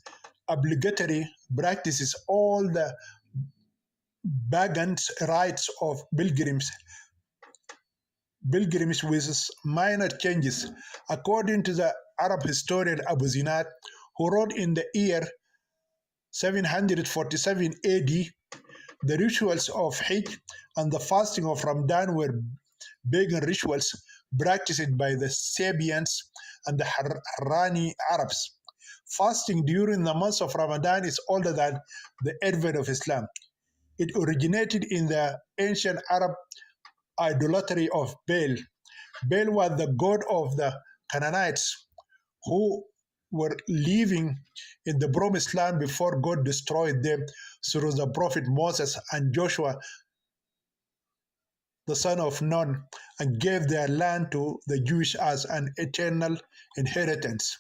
obligatory practices all the pagan rites of pilgrims with minor changes. According to the Arab historian Abu Zinad, who wrote in the year 747 AD, the rituals of Hajj and the fasting of Ramadan were pagan rituals practiced by the Sabians and the Harani Arabs. Fasting during the month of Ramadan is older than the advent of Islam. It originated in the ancient Arab idolatry of Baal. Baal was the god of the Canaanites who were living in the promised land before God destroyed them through the prophet Moses and Joshua, the son of Nun, and gave their land to the Jews as an eternal inheritance.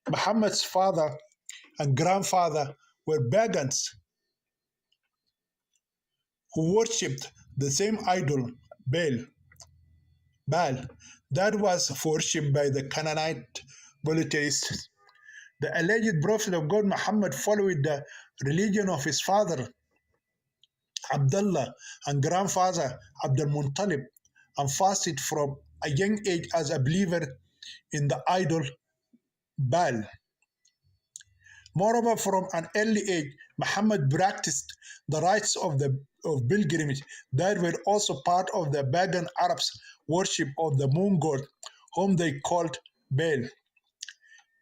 Muhammad's father and grandfather were pagans who worshipped the same idol, Baal. Baal, that was worshipped by the Canaanite polytheists. The alleged prophet of God Muhammad followed the religion of his father Abdullah and grandfather Abdul Muttalib and fasted from a young age as a believer in the idol Baal. Moreover, from an early age, Muhammad practiced the rites of pilgrimage that were also part of the pagan Arabs' worship of the moon god, whom they called Baal.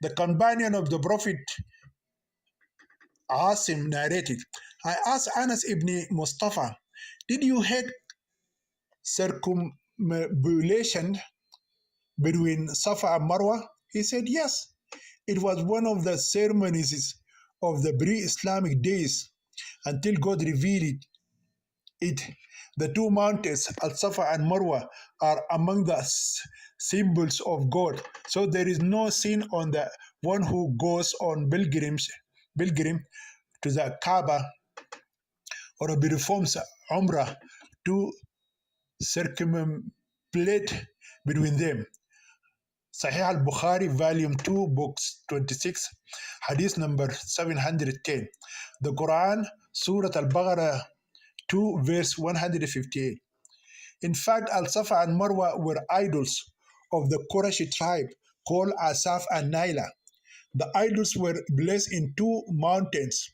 The companion of the Prophet Asim narrated, I asked Anas ibn Mustafa, did you hate circumambulation between Safa and Marwa? He said, yes. It was one of the ceremonies of the pre-Islamic days until God revealed it. The two mountains, Al-Safa and Marwa, are among the symbols of God. So there is no sin on the one who goes on pilgrim to the Kaaba or performs Umrah to circumambulate between them. Sahih al-Bukhari, volume 2, books 26, hadith number 710. The Quran, Surah al-Baqarah 2, verse 158. In fact, Al-Safa and Marwa were idols of the Quraysh tribe called Asaf and Naila. The idols were placed in two mountains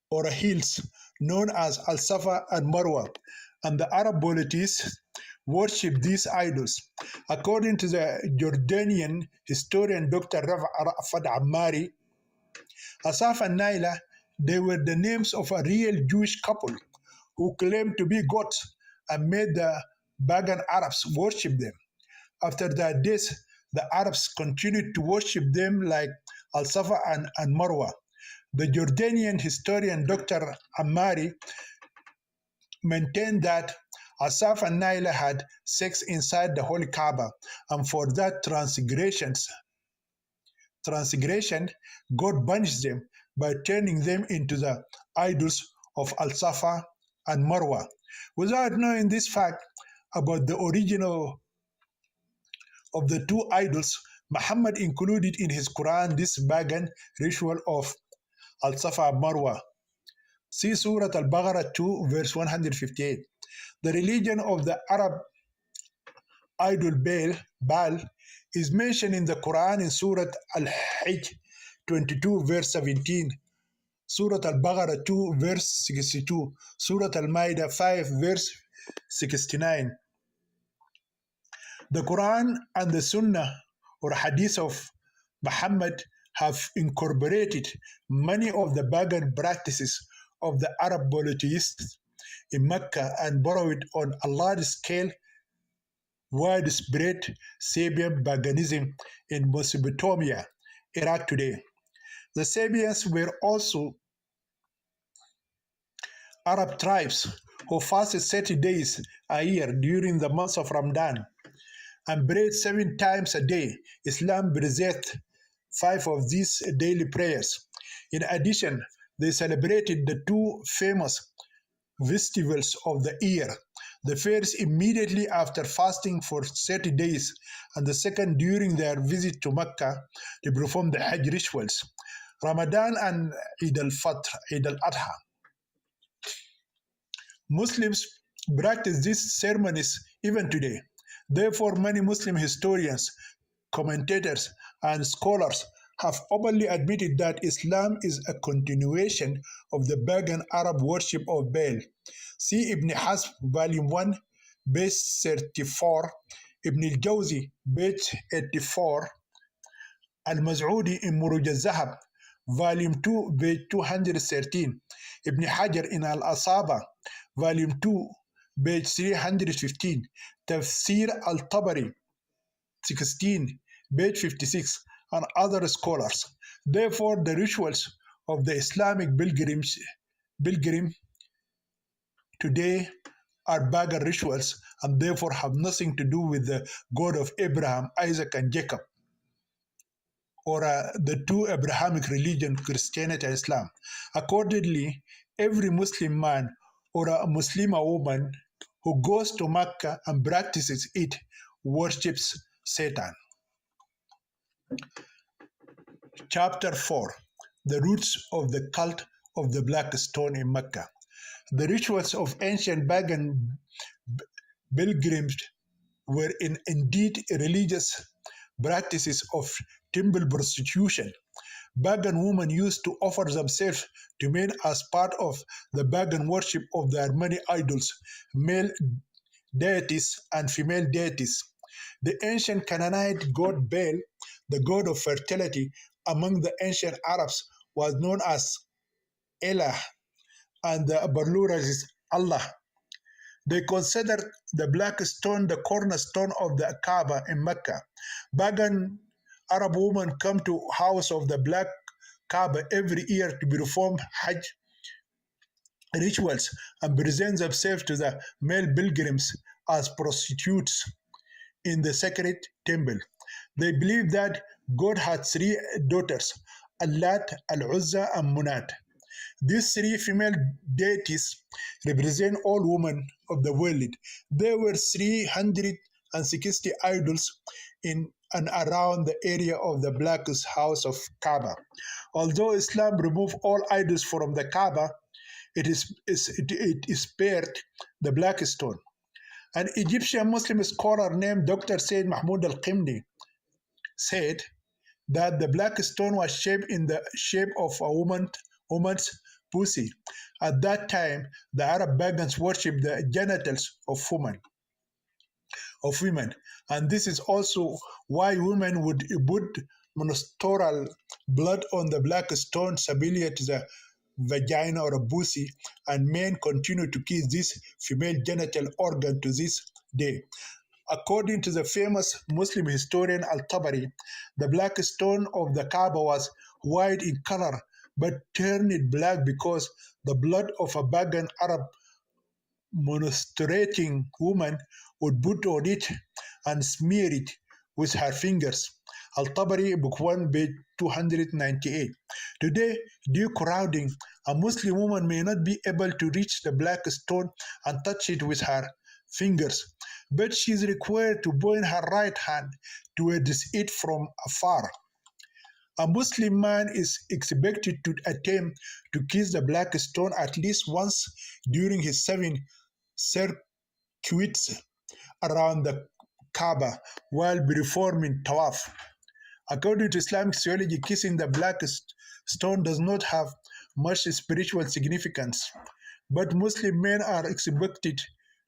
or hills known as Al-Safa and Marwa, and the Arab polytheists worship these idols. According to the Jordanian historian Dr. Rafat Ammari, Asaf and Naila, they were the names of a real Jewish couple who claimed to be gods and made the pagan Arabs worship them. After their death, the Arabs continued to worship them like Al-Safa and Marwa. The Jordanian historian Dr. Ammari maintained that Asaf and Naila had sex inside the Holy Kaaba, and for that transgression, God punished them by turning them into the idols of Al-Safa and Marwa. Without knowing this fact about the original of the two idols, Muhammad included in his Quran this pagan ritual of Al-Safa and Marwa. See Surah Al-Baqarah 2, verse 158. The religion of the Arab idol Baal is mentioned in the Quran in Surah Al-Hajj 22, verse 17, Surah Al-Baqarah 2, verse 62, Surah Al-Ma'idah 5, verse 69. The Quran and the Sunnah or Hadith of Muhammad have incorporated many of the pagan practices of the Arab polytheists in Mecca and borrowed on a large scale widespread Sabian paganism in Mesopotamia, Iraq today. The Sabians were also Arab tribes who fasted 30 days a year during the month of Ramadan and prayed 7 times a day. Islam preserved 5 of these daily prayers. In addition, they celebrated the two famous festivals of the year. The first immediately after fasting for 30 days, and the second during their visit to Mecca to perform the Hajj rituals, Ramadan and Eid al-Fitr, Eid al-Adha. Muslims practice these ceremonies even today. Therefore, many Muslim historians, commentators, and scholars have openly admitted that Islam is a continuation of the pagan Arab worship of Baal. See Ibn Hazm, Volume 1, page 34, Ibn al-Jawzi, page 84, Al-Maz'udi in Muruj al-Zahab, volume 2, page 213, Ibn Hajar in Al-Asaba, volume 2, page 315, Tafsir al-Tabari, 16, page 56, and other scholars. Therefore, the rituals of the Islamic pilgrim today are pagan rituals and therefore have nothing to do with the God of Abraham, Isaac, and Jacob, or the two Abrahamic religions, Christianity and Islam. Accordingly, every Muslim man or a Muslim woman who goes to Mecca and practices it worships Satan. Chapter 4, The Roots of the Cult of the Black Stone in Mecca. The rituals of ancient pagan pilgrims were indeed religious practices of temple prostitution. Pagan women used to offer themselves to men as part of the pagan worship of their many idols, male deities and female deities. The ancient Canaanite god Baal, the god of fertility among the ancient Arabs, was known as Elah, and the Barluras is Allah. They considered the black stone the cornerstone of the Kaaba in Mecca. Pagan Arab women come to house of the black Kaaba every year to perform Hajj rituals and present themselves to the male pilgrims as prostitutes in the sacred temple. They believe that God had three daughters, Allat, Al-Uzza, and Munat. These three female deities represent all women of the world. There were 360 idols in and around the area of the blackest house of Kaaba. Although Islam removed all idols from the Kaaba, it spared the black stone. An Egyptian Muslim scholar named Dr. Sayyid Mahmoud al-Qimni said that the black stone was shaped in the shape of a woman's pussy. At that time, the Arab pagans worshipped the genitals of women, and this is also why women would put menstrual blood on the black stone similar to the vagina or a pussy, and men continue to kiss this female genital organ to this day. According to the famous Muslim historian Al-Tabari, the black stone of the Kaaba was white in color but turned it black because the blood of a pagan Arab menstruating woman would put on it and smear it with her fingers. Al-Tabari, Book 1, page 298. Today, due crowding, a Muslim woman may not be able to reach the black stone and touch it with her fingers, but she is required to point her right hand towards it from afar. A Muslim man is expected to attempt to kiss the black stone at least once during his 7 circuits around the Kaaba while performing tawaf. According to Islamic theology, kissing the black stone does not have much spiritual significance, but Muslim men are expected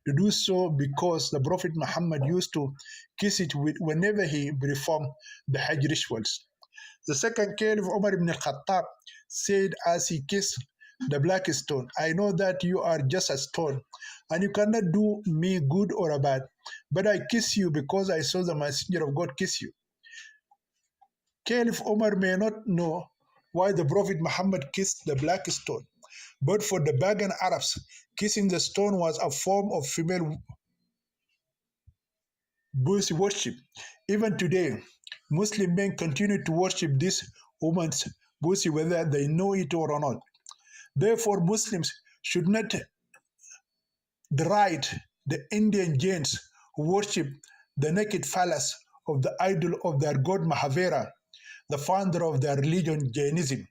to do so because the Prophet Muhammad used to kiss it whenever he performed the Hajj rituals. The second caliph Umar ibn al-Khattab said as he kissed the black stone, I know that you are just a stone, and you cannot do me good or bad, but I kiss you because I saw the messenger of God kiss you. Caliph Umar may not know why the Prophet Muhammad kissed the black stone, but for the pagan Arabs, kissing the stone was a form of female pussy worship. Even today, Muslim men continue to worship this woman's pussy whether they know it or not. Therefore, Muslims should not deride the Indian Jains who worship the naked phallus of the idol of their god Mahavira, the founder of their religion Jainism.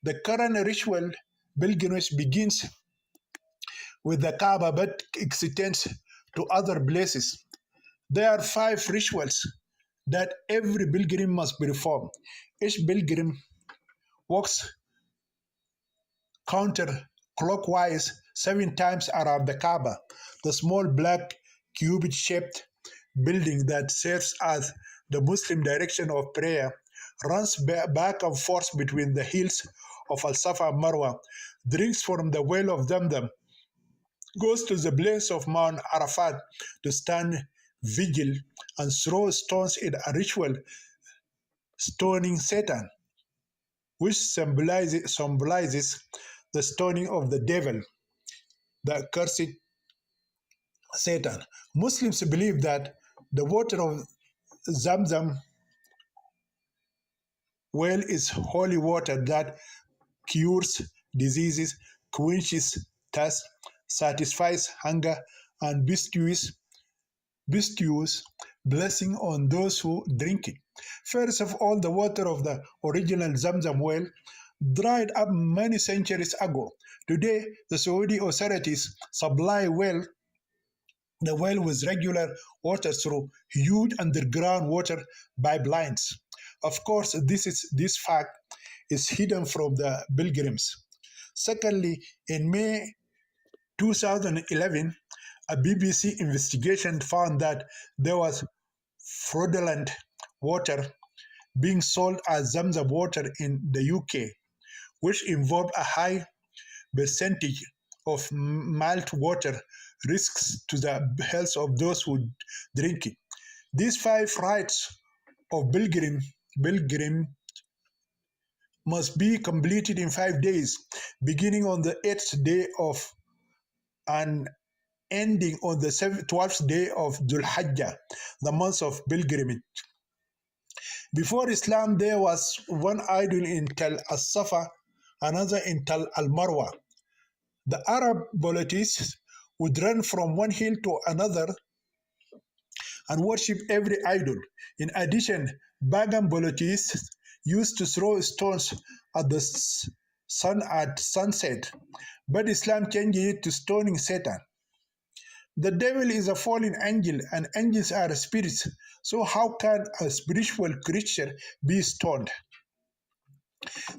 The current ritual pilgrimage begins with the Kaaba but extends to other places. There are 5 rituals that every pilgrim must perform. Each pilgrim walks counterclockwise 7 times around the Kaaba. The small black cube-shaped building that serves as the Muslim direction of prayer, runs back and forth between the hills of Al Safa and Marwa, drinks from the well of Zamzam, goes to the place of Mount Arafat to stand vigil and throw stones in a ritual stoning Satan, which symbolizes the stoning of the devil, the cursed Satan. Muslims believe that the water of Zamzam well is holy water that cures diseases, quenches thirst, satisfies hunger, and bestows blessing on those who drink it. First of all, the water of the original Zamzam well dried up many centuries ago. Today, the Saudi authorities supply the well with regular water through huge underground water pipelines. Of course, this fact is hidden from the pilgrims. Secondly, in May 2011, a BBC investigation found that there was fraudulent water being sold as Zamzam water in the UK, which involved a high percentage of malt water risks to the health of those who drink it. These 5 rites of pilgrim must be completed in 5 days, beginning on the 8th day of and ending on the 12th day of Dhul Hajjah, the month of pilgrimage. Before Islam, there was one idol in Tel As-Safa, another in Tel Al-Marwa. The Arab polytheists would run from one hill to another and worship every idol. In addition, pagan polytheists used to throw stones at the sun at sunset, but Islam changed it to stoning Satan. The devil is a fallen angel, and angels are spirits. So, how can a spiritual creature be stoned?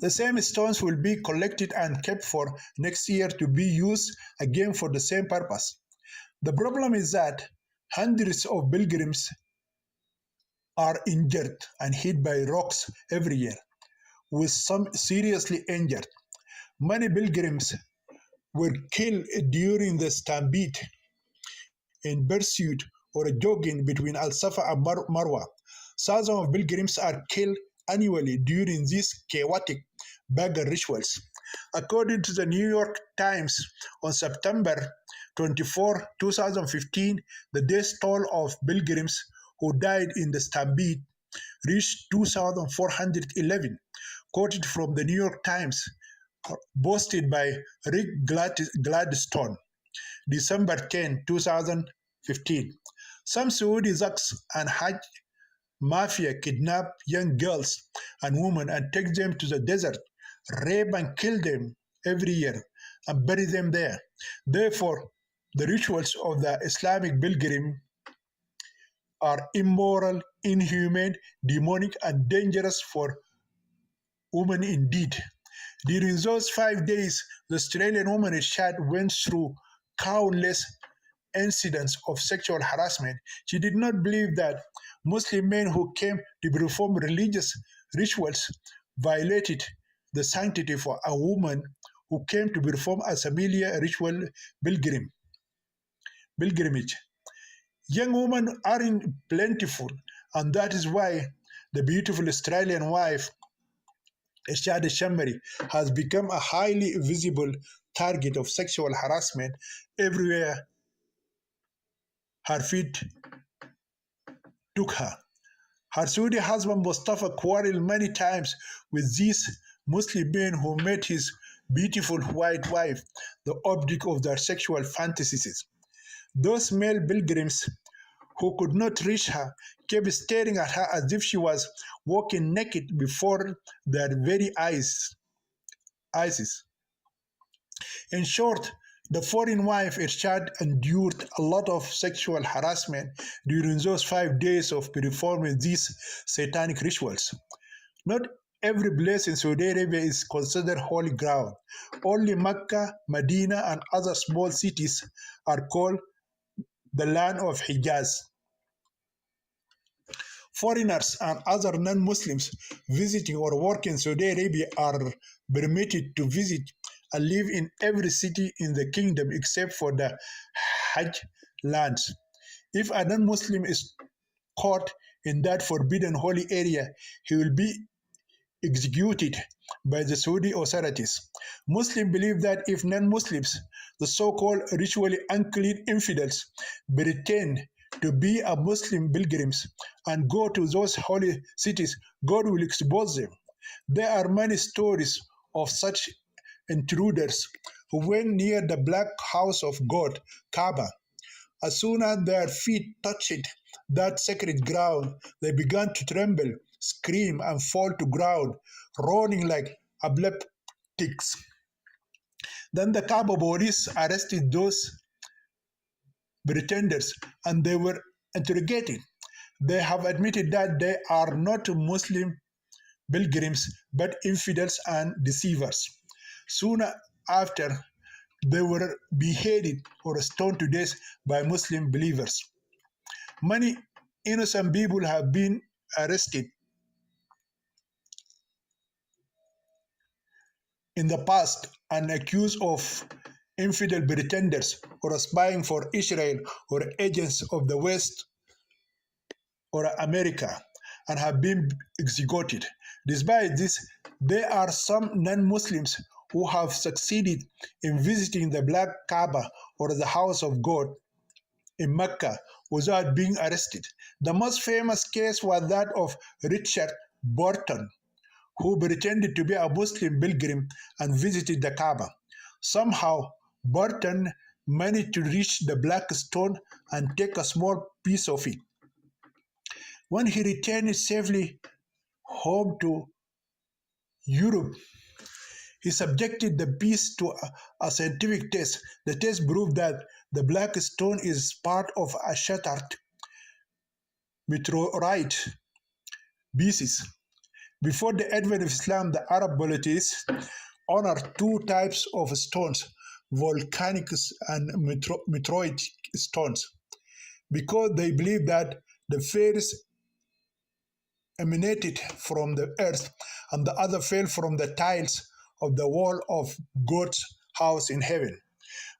The same stones will be collected and kept for next year to be used again for the same purpose. The problem is that hundreds of pilgrims are injured and hit by rocks every year, with some seriously injured. Many pilgrims were killed during the stampede in pursuit or jogging between Al Safa and Marwa. Thousands of pilgrims are killed annually during these chaotic pagan rituals. According to the New York Times, on September 24, 2015, the death toll of pilgrims who died in the stampede reached 2,411, quoted from the New York Times, boasted by Rick Gladstone, December 10, 2015. Some Saudi thugs and Hajj mafia kidnap young girls and women and take them to the desert, rape and kill them every year, and bury them there. Therefore, the rituals of the Islamic pilgrim are immoral, inhumane, demonic, and dangerous for women indeed. During those 5 days, the Australian woman Rashad went through countless incidents of sexual harassment. She did not believe that Muslim men who came to perform religious rituals violated the sanctity for a woman who came to perform a familiar ritual pilgrimage. Young women aren't plentiful, and that is why the beautiful Australian wife, Eshad Shamari, has become a highly visible target of sexual harassment everywhere her feet took her. Her Saudi husband Mustafa quarreled many times with these Muslim men who made his beautiful white wife the object of their sexual fantasies. Those male pilgrims who could not reach her kept staring at her as if she was walking naked before their very eyes. In short, the foreign wife Irshad endured a lot of sexual harassment during those 5 days of performing these satanic rituals. Not every place in Saudi Arabia is considered holy ground. Only Mecca, Medina, and other small cities are called the land of Hijaz. Foreigners and other non-Muslims visiting or working in Saudi Arabia are permitted to visit and live in every city in the kingdom except for the Hajj lands. If a non-Muslim is caught in that forbidden holy area, he will be executed by the Saudi authorities. Muslims believe that if non-Muslims, the so-called ritually unclean infidels, pretend to be a Muslim pilgrims and go to those holy cities, God will expose them. There are many stories of such intruders who went near the black house of God, Kaaba. As soon as their feet touched that sacred ground, they began to tremble, scream, and fall to ground, roaring like epileptics. Then the Kaaba police arrested those pretenders and they were interrogated. They have admitted that they are not Muslim pilgrims but infidels and deceivers. Soon after, they were beheaded or stoned to death by Muslim believers. Many innocent people have been arrested in the past and accused of infidel pretenders or spying for Israel or agents of the West or America and have been executed. Despite this, there are some non-Muslims who have succeeded in visiting the Black Kaaba or the House of God in Mecca without being arrested. The most famous case was that of Richard Burton, who pretended to be a Muslim pilgrim and visited the Kaaba. Somehow, Burton managed to reach the black stone and take a small piece of it. When he returned safely home to Europe, he subjected the piece to a scientific test. The test proved that the black stone is part of a shattered meteorite pieces. Before the advent of Islam, the Arab polytheists honored two types of stones, volcanic and meteorite stones, because they believed that the first emanated from the earth and the other fell from the tiles of the wall of God's house in heaven.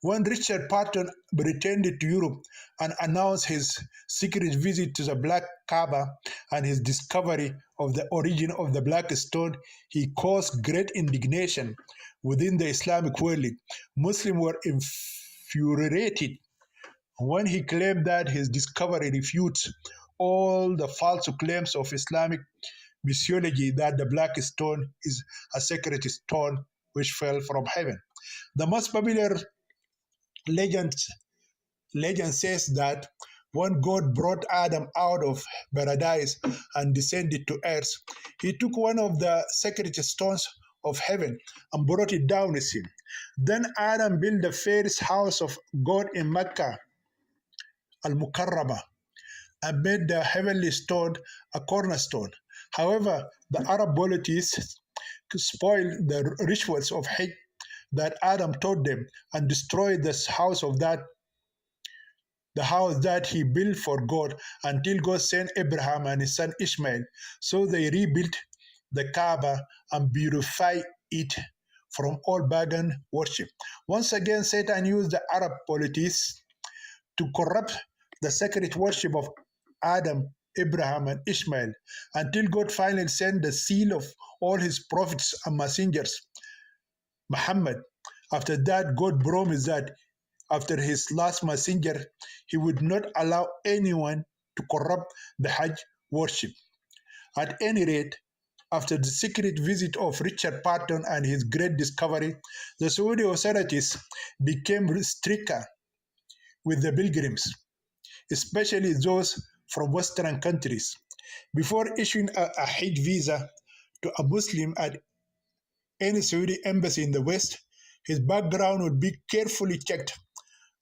When Richard Patton returned to Europe and announced his secret visit to the Black Kaaba and his discovery of the origin of the black stone, he caused great indignation within the Islamic world. Muslims were infuriated when he claimed that his discovery refutes all the false claims of Islamic mythology that the black stone is a sacred stone which fell from heaven. The most popular legend, legend says that when God brought Adam out of paradise and descended to earth, he took one of the sacred stones of heaven and brought it down with him. Then Adam built the first house of God in Mecca, Al Mukarrama, and made the heavenly stone a cornerstone. However, the Arab polytheists spoiled the rituals of Hajj that Adam taught them and destroyed the house that he built for God until God sent Abraham and his son Ishmael. So they rebuilt the Kaaba and beautified it from all pagan worship. Once again, Satan used the Arab polytheists to corrupt the sacred worship of Adam, Abraham, and Ishmael until God finally sent the seal of all his prophets and messengers, Muhammad. After that, God promised that after his last messenger, he would not allow anyone to corrupt the Hajj worship. At any rate, after the secret visit of Richard Patton and his great discovery, the Saudi authorities became stricter with the pilgrims, especially those from Western countries. Before issuing a Hajj visa to a Muslim at any Saudi embassy in the West, his background would be carefully checked,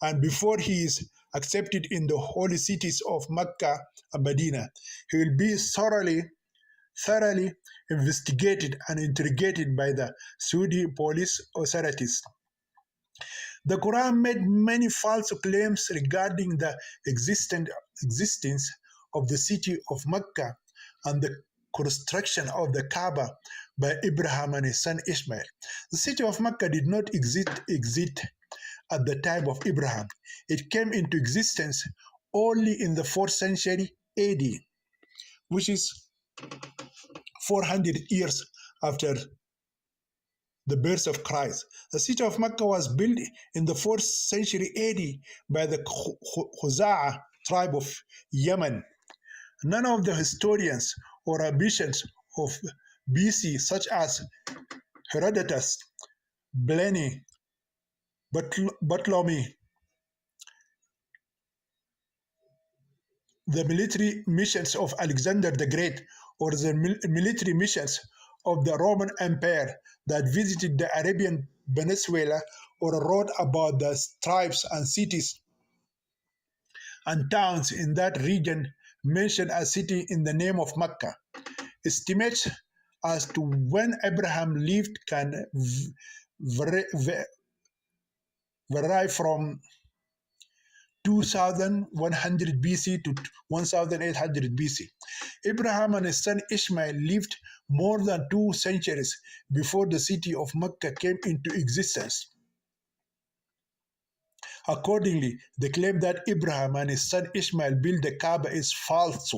and before he is accepted in the holy cities of Mecca and Medina, he will be thoroughly investigated and interrogated by the Saudi police authorities. The Quran made many false claims regarding the existence of the city of Mecca and the construction of the Kaaba by Abraham and his son Ishmael. The city of Mecca did not exist at the time of Abraham. It came into existence only in the 4th century AD, which is 400 years after the birth of Christ. The city of Mecca was built in the 4th century AD by the Khuza'a tribe of Yemen. None of the historians or ambitions of BC, such as Herodotus, Pliny, Ptolemy, the military missions of Alexander the Great, or the military missions of the Roman Empire that visited the Arabian Peninsula or wrote about the tribes and cities and towns in that region mention a city in the name of Mecca. Estimates as to when Abraham lived can vary from 2100 BC to 1800 BC. Abraham and his son Ishmael lived more than 2 centuries before the city of Mecca came into existence. Accordingly, the claim that Abraham and his son Ishmael built the Kaaba is false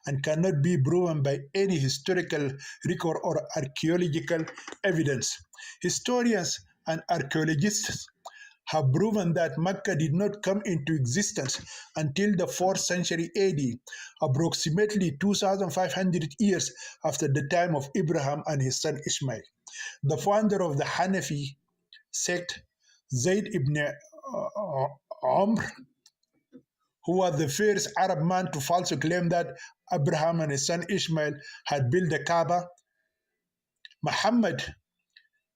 and cannot be proven by any historical record or archaeological evidence. Historians and archaeologists have proven that Mecca did not come into existence until the 4th century AD, approximately 2,500 years after the time of Abraham and his son Ishmael. The founder of the Hanafi sect, Zayd ibn Amr, who was the first Arab man to falsely claim that Abraham and his son Ishmael had built the Kaaba, Muhammad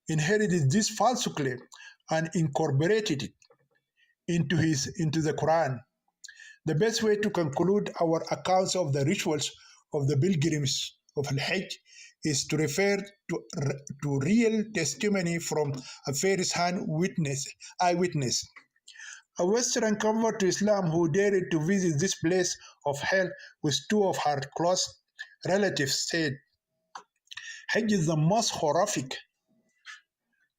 inherited this false claim and incorporated it into the Quran. The best way to conclude our accounts of the rituals of the pilgrims of Al-Hajj is to refer to real testimony from a first-hand eyewitness. A Western convert to Islam who dared to visit this place of hell with two of her close relatives said, Hajj is the most horrific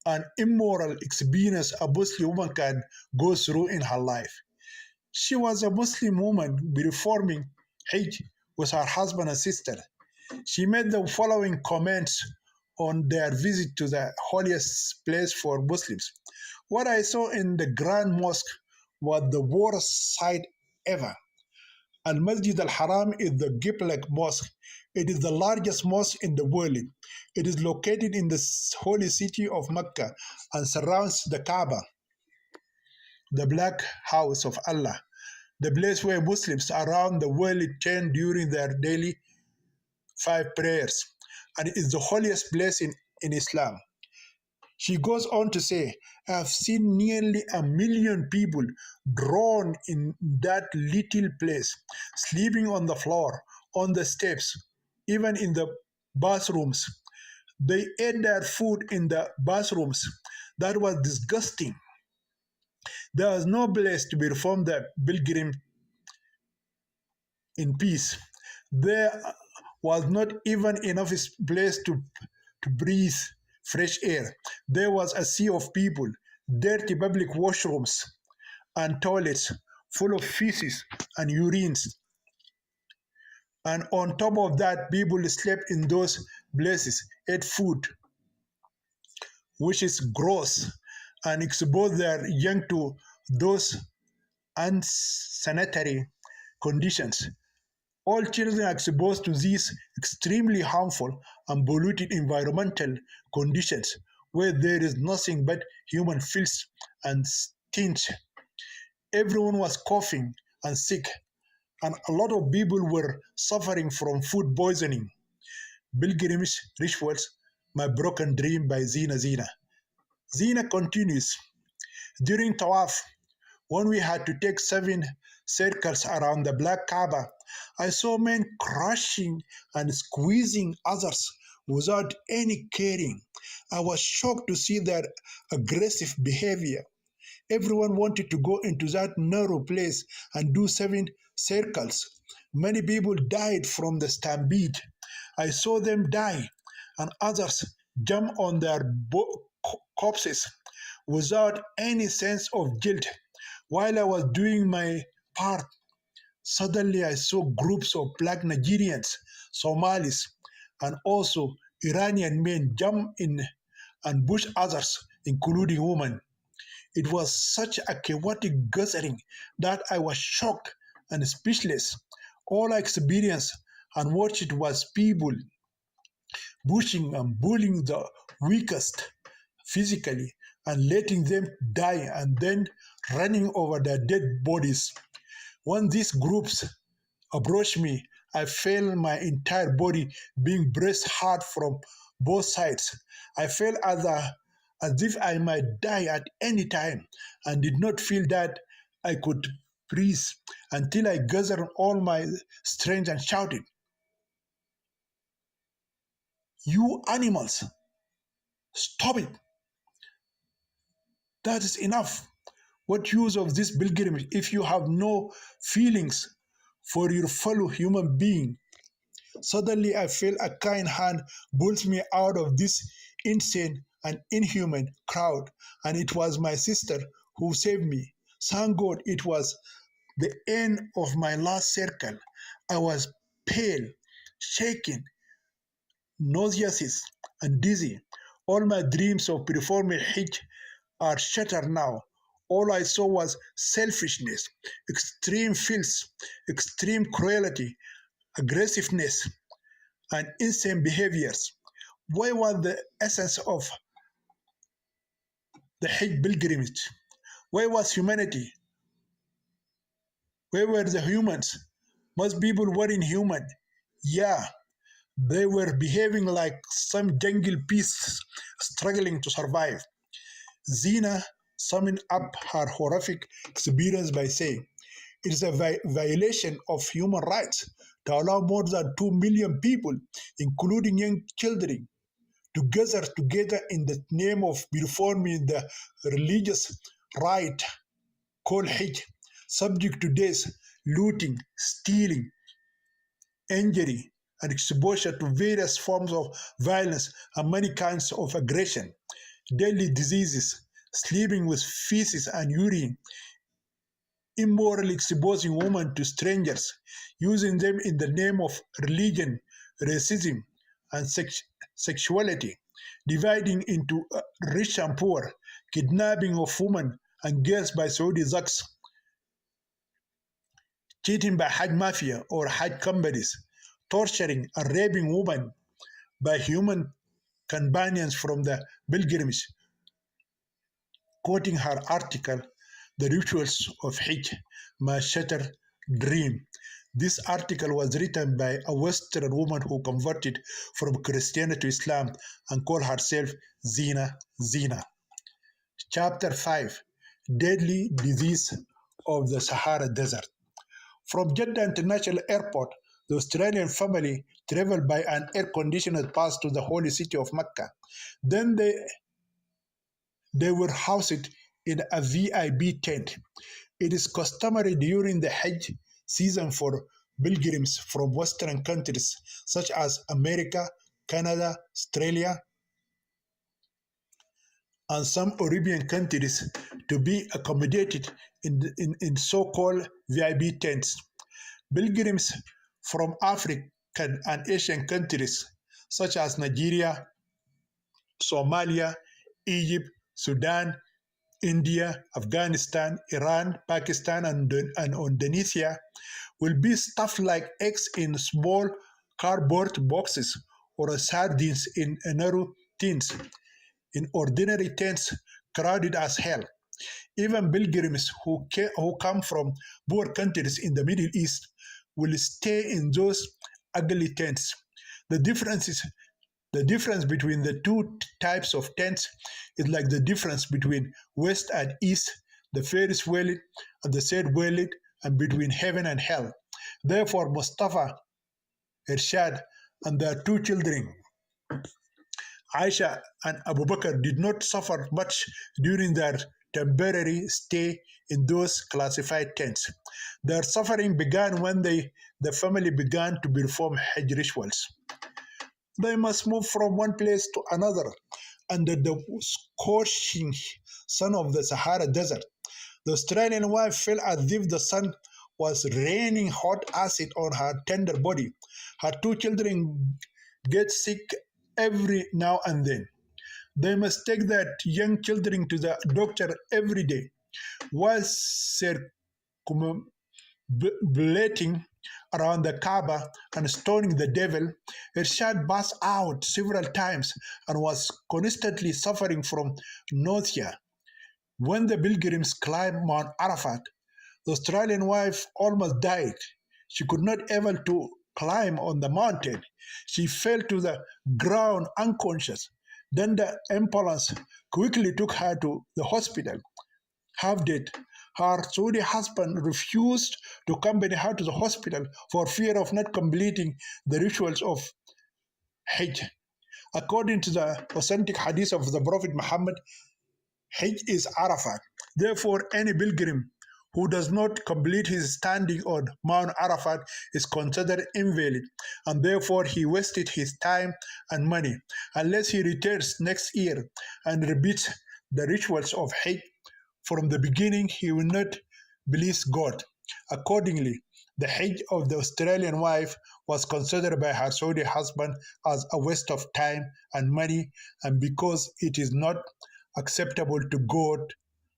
and immoral experience a Muslim woman can go through in her life. She was a Muslim woman performing Hajj with her husband and sister. She made the following comments on their visit to the holiest place for Muslims. What I saw in the Grand Mosque was the worst sight ever. Al-Masjid al-Haram is the Qibla Mosque. It is the largest mosque in the world. It is located in the holy city of Mecca and surrounds the Kaaba, the black house of Allah, the place where Muslims around the world turn during their daily 5 prayers, and it is the holiest place in Islam. She goes on to say, I have seen nearly 1 million people drawn in that little place, sleeping on the floor, on the steps, even in the bathrooms. They ate their food in the bathrooms. That was disgusting. There was no place to perform the pilgrim in peace. There was not even enough place to breathe fresh air. There was a sea of people, dirty public washrooms and toilets full of feces and urines. And on top of that, people slept in those places, ate food, which is gross, and exposed their young to those unsanitary conditions. All children are exposed to these extremely harmful and polluted environmental conditions where there is nothing but human filth and stench. Everyone was coughing and sick, and a lot of people were suffering from food poisoning. Pilgrimage Rituals, My Broken Dream by Zina Zina. Zina continues, during Tawaf, when we had to take 7 circles around the Black Kaaba, I saw men crushing and squeezing others without any caring. I was shocked to see their aggressive behavior. Everyone wanted to go into that narrow place and do 7 circles. Many people died from the stampede. I saw them die, and others jump on their corpses without any sense of guilt. While I was doing my part, suddenly I saw groups of black Nigerians, Somalis, and also Iranian men jump in and push others, including women. It was such a chaotic gathering that I was shocked and speechless. All I experienced and watched was people pushing and bullying the weakest physically and letting them die and then running over their dead bodies. When these groups approached me, I felt my entire body being braced hard from both sides. I felt as if I might die at any time and did not feel that I could breathe until I gathered all my strength and shouted, "You animals, stop it! That is enough! What use of this pilgrimage if you have no feelings for your fellow human being?" Suddenly, I felt a kind hand pulled me out of this insane and inhuman crowd, and it was my sister who saved me. Thank God it was the end of my last circle. I was pale, shaking, nauseous, and dizzy. All my dreams of performing Hajj are shattered now. All I saw was selfishness, extreme filth, extreme cruelty, aggressiveness, and insane behaviors. Where was the essence of the Hajj pilgrimage? Where was humanity? Where were the humans? Most people were inhuman. Yeah, they were behaving like some jungle beasts struggling to survive. Zina summed up her horrific experience by saying, "It is a violation of human rights to allow more than 2 million people, including young children, to gather together in the name of performing the religious rite called Hajj, subject to death, looting, stealing, injury, and exposure to various forms of violence and many kinds of aggression, deadly diseases, sleeping with feces and urine, immorally exposing women to strangers, using them in the name of religion, racism, and sexuality, dividing into rich and poor, kidnapping of women and girls by Saudi thugs, cheating by Hajj mafia or Hajj companies, torturing and raping women by human companions from the pilgrimage, quoting her article, The Rituals of Hajj, My Shattered Dream. This article was written by a Western woman who converted from Christianity to Islam and called herself Zina. Chapter 5, Deadly Disease of the Sahara Desert. From Jeddah International Airport, the Australian family traveled by an air-conditioned pass to the holy city of Mecca. Then they were housed in a VIP tent. It is customary during the Hajj season for pilgrims from Western countries such as America, Canada, Australia, and some European countries to be accommodated in so-called VIP tents. Pilgrims from African and Asian countries such as Nigeria, Somalia, Egypt, Sudan, India, Afghanistan, Iran, Pakistan, and Indonesia will be stuffed like eggs in small cardboard boxes or sardines in narrow tins, in ordinary tents crowded as hell. Even pilgrims who come from poor countries in the Middle East will stay in those ugly tents. The difference is the difference between the two types of tents is like the difference between West and East, the Ferris wheel and the third wheel, and between heaven and hell. Therefore, Mustafa, Irshad, and their two children, Aisha and Abu Bakr, did not suffer much during their temporary stay in those classified tents. Their suffering began when the family began to perform Hajj rituals. They must move from one place to another under the scorching sun of the Sahara Desert. The Australian wife felt as if the sun was raining hot acid on her tender body. Her two children get sick every now and then. They must take their young children to the doctor every day. While circumambulating around the Kaaba and stoning the devil, Irshad burst out several times and was constantly suffering from nausea. When the pilgrims climbed Mount Arafat, the Australian wife almost died. She could not able to climb on the mountain. She fell to the ground unconscious. Then the ambulance quickly took her to the hospital, half dead. Her Saudi husband refused to accompany her to the hospital for fear of not completing the rituals of Hajj. According to the authentic hadith of the Prophet Muhammad, Hajj is Arafat. Therefore, any pilgrim who does not complete his standing on Mount Arafat is considered invalid, and therefore he wasted his time and money. Unless he returns next year and repeats the rituals of Hajj from the beginning, he will not please God. Accordingly, the Hajj of the Australian wife was considered by her Saudi husband as a waste of time and money, and because it is not acceptable to God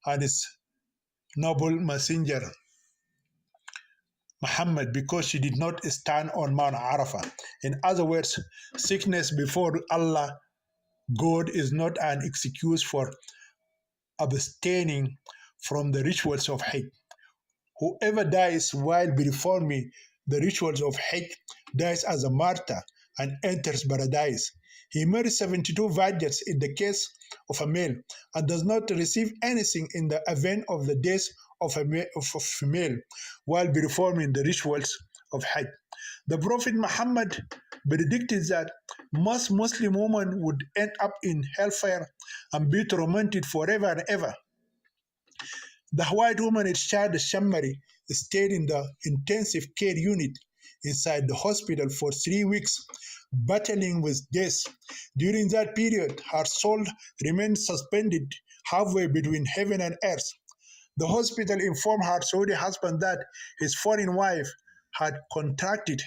and his noble messenger Muhammad, because she did not stand on Mount Arafah. In other words, sickness before Allah, God, is not an excuse for abstaining from the rituals of Hajj. Whoever dies while performing the rituals of Hajj dies as a martyr and enters paradise. He marries 72 virgins in the case of a male and does not receive anything in the event of the death of a female while performing the rituals of Hajj. The Prophet Muhammad predicted that most Muslim women would end up in hellfire and be tormented forever and ever. The white woman Irshad Shammari stayed in the intensive care unit inside the hospital for 3 weeks, battling with death. During that period, her soul remained suspended halfway between heaven and earth. The hospital informed her Saudi husband that his foreign wife had contracted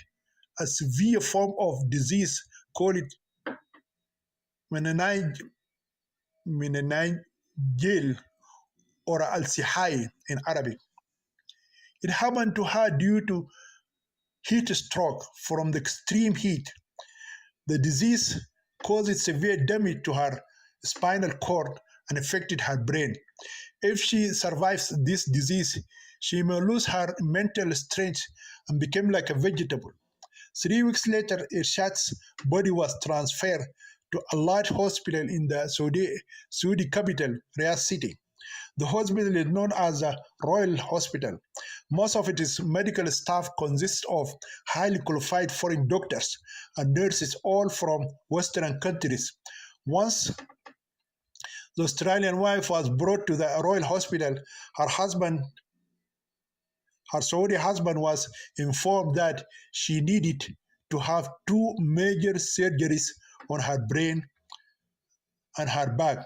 a severe form of disease called meningeel or al-sihai in Arabic. It happened to her due to heat stroke from the extreme heat. The disease caused severe damage to her spinal cord and affected her brain. If she survives this disease, she may lose her mental strength and become like a vegetable. 3 weeks later, Irshad's body was transferred to a large hospital in the Saudi capital, Riyadh City. The hospital is known as a Royal Hospital. Most of its medical staff consists of highly qualified foreign doctors and nurses, all from Western countries. Once the Australian wife was brought to the Royal Hospital, her Saudi husband was informed that she needed to have two major surgeries on her brain and her back.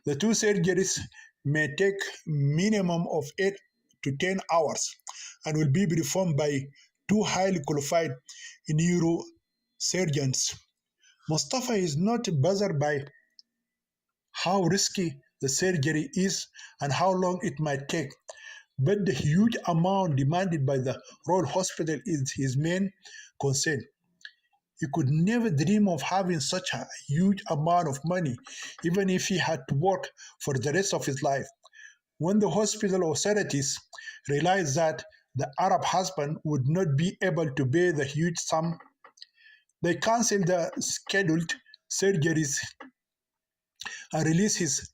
The two surgeries may take minimum of 8 to 10 hours and will be performed by two highly qualified neurosurgeons. Mustafa is not bothered by how risky the surgery is and how long it might take, but the huge amount demanded by the Royal Hospital is his main concern. He could never dream of having such a huge amount of money, even if he had to work for the rest of his life. When the hospital authorities realized that the Arab husband would not be able to pay the huge sum, they canceled the scheduled surgeries and released his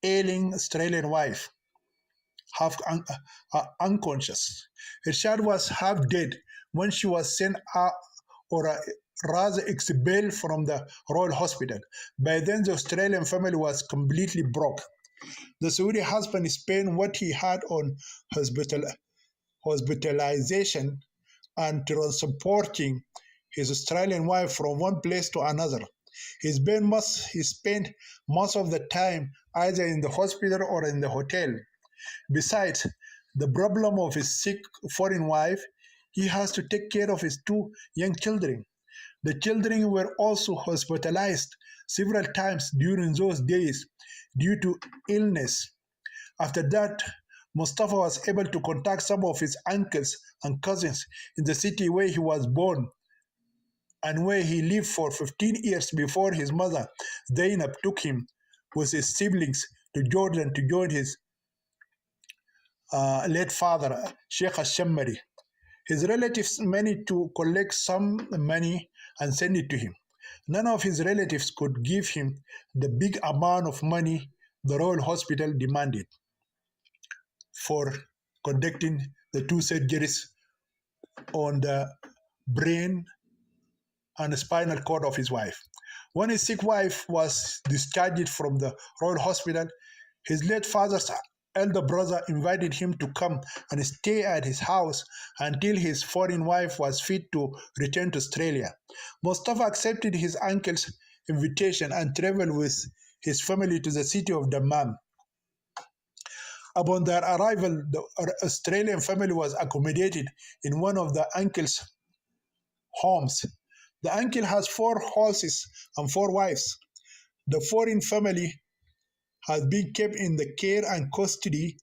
ailing Australian wife, half unconscious. Irshad was half dead when she was sent out, or rather expelled from the Royal Hospital. By then, the Australian family was completely broke. The Saudi husband spent what he had on hospital, hospitalization and transporting his Australian wife from one place to another. He spent most of the time either in the hospital or in the hotel. Besides the problem of his sick foreign wife, he has to take care of his two young children. The children were also hospitalized several times during those days due to illness. After that, Mustafa was able to contact some of his uncles and cousins in the city where he was born and where he lived for 15 years before his mother, Zainab, took him with his siblings to Jordan to join his late father, Sheikh al-Shammari. His relatives managed to collect some money and send it to him. None of his relatives could give him the big amount of money the Royal Hospital demanded for conducting the two surgeries on the brain and spinal cord of his wife. When his sick wife was discharged from the Royal Hospital, his late father's elder brother invited him to come and stay at his house until his foreign wife was fit to return to Australia. Mustafa accepted his uncle's invitation and traveled with his family to the city of Dammam. Upon their arrival, the Australian family was accommodated in one of the uncle's homes. The uncle has 4 horses and 4 wives. The foreign family has been kept in the care and custody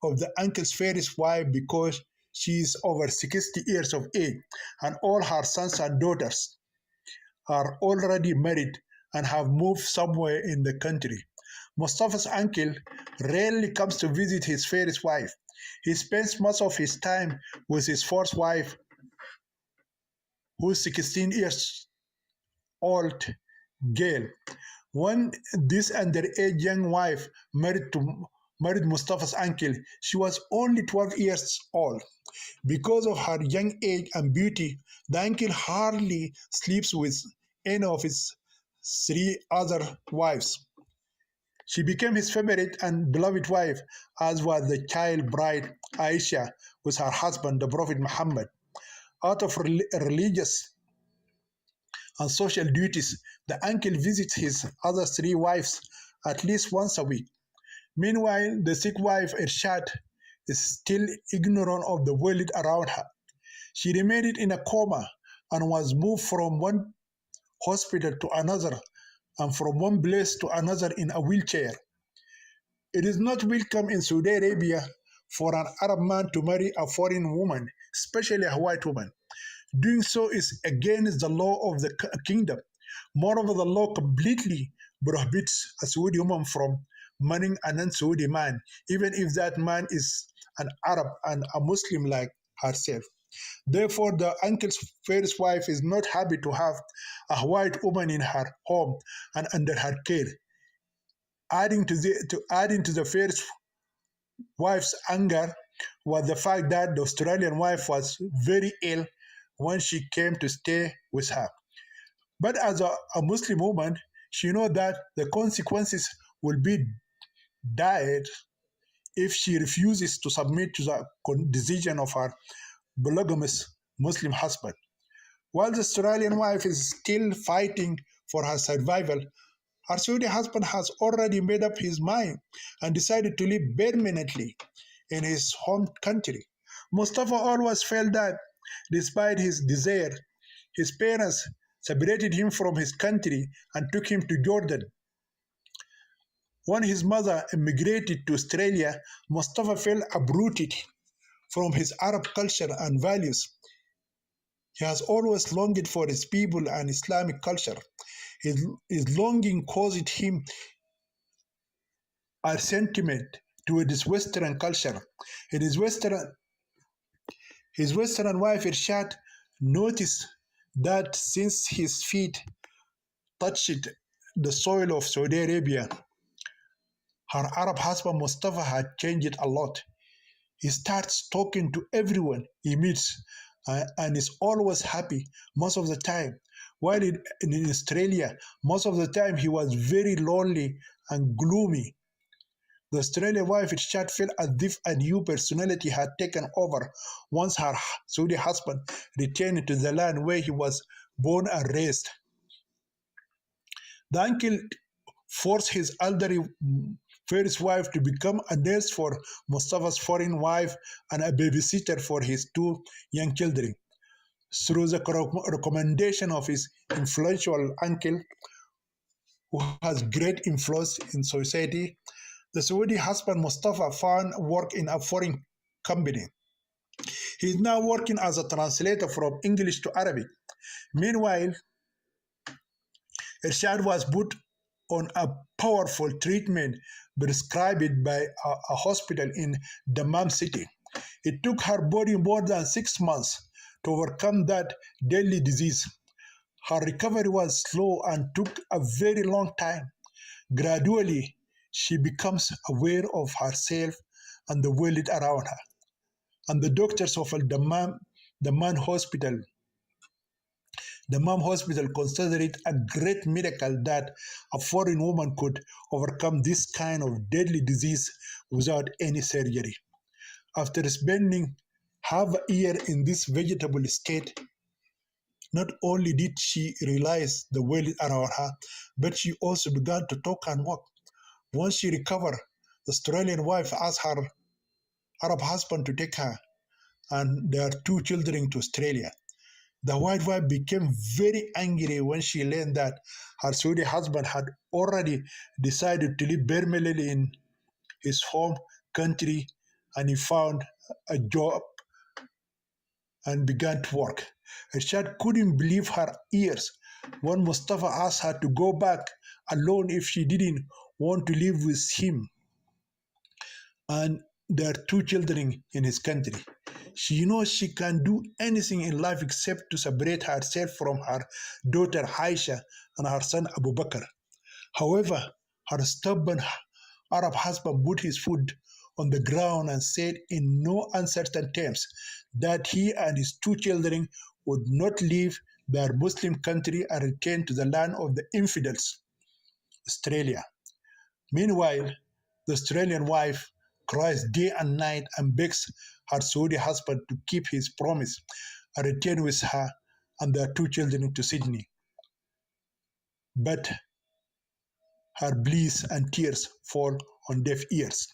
of the uncle's fairest wife because she is over 60 years of age, and all her sons and daughters are already married and have moved somewhere in the country. Mustafa's uncle rarely comes to visit his fairest wife. He spends most of his time with his first wife, who's 16 years old girl. When this underage young wife married Mustafa's uncle, she was only 12 years old. Because of her young age and beauty, the uncle hardly sleeps with any of his 3 other wives. She became his favorite and beloved wife, as was the child bride Aisha with her husband, the Prophet Muhammad. Out of religious and social duties, the uncle visits his other 3 wives at least once a week. Meanwhile, the sick wife, Irshad, is still ignorant of the world around her. She remained in a coma and was moved from one hospital to another and from one place to another in a wheelchair. It is not welcome in Saudi Arabia for an Arab man to marry a foreign woman, especially a white woman. Doing so is against the law of the kingdom. Moreover, the law completely prohibits a Saudi woman from marrying a non-Saudi man, even if that man is an Arab and a Muslim like herself. Therefore, the uncle's first wife is not happy to have a white woman in her home and under her care. Adding to the first wife's anger was the fact that the Australian wife was very ill when she came to stay with her. But as a Muslim woman, she knows that the consequences will be dire if she refuses to submit to the decision of her polygamous Muslim husband. While the Australian wife is still fighting for her survival, her Saudi husband has already made up his mind and decided to live permanently in his home country. Mustafa always felt that, despite his desire, his parents separated him from his country and took him to Jordan. When his mother immigrated to Australia, Mustafa felt uprooted from his Arab culture and values. He has always longed for his people and Islamic culture. His longing caused him a sentiment toward his Western culture. In his Western wife Irshad noticed that since his feet touched the soil of Saudi Arabia, her Arab husband Mustafa had changed a lot. He starts talking to everyone he meets and is always happy most of the time. While in Australia, most of the time he was very lonely and gloomy. The Australian wife Rashad felt as if a new personality had taken over once her Saudi husband returned to the land where he was born and raised. The uncle forced his elderly first wife to become a nurse for Mustafa's foreign wife and a babysitter for his two young children. Through the recommendation of his influential uncle, who has great influence in society, the Saudi husband Mustafa found work in a foreign company. He is now working as a translator from English to Arabic. Meanwhile, Irshad was put on a powerful treatment prescribed by a hospital in Dammam city. It took her body more than 6 months to overcome that deadly disease. Her recovery was slow and took a very long time. Gradually, she becomes aware of herself and the world around her. And the doctors of Dammam Hospital the Mom Hospital considered it a great miracle that a foreign woman could overcome this kind of deadly disease without any surgery. After spending half a year in this vegetable state, not only did she realize the world around her, but she also began to talk and walk. Once she recovered, the Australian wife asked her Arab husband to take her and their two children to Australia. The white wife became very angry when she learned that her Saudi husband had already decided to live permanently in his home country, and he found a job and began to work. Rashad couldn't believe her ears when Mustafa asked her to go back alone if she didn't want to live with him and their two children in his country. She knows she can do anything in life except to separate herself from her daughter Aisha and her son Abu Bakr. However, her stubborn Arab husband put his foot on the ground and said in no uncertain terms that he and his two children would not leave their Muslim country and return to the land of the infidels, Australia. Meanwhile, the Australian wife cries day and night and begs her Saudi husband to keep his promise and return with her and their two children to Sydney. But her pleas and tears fall on deaf ears.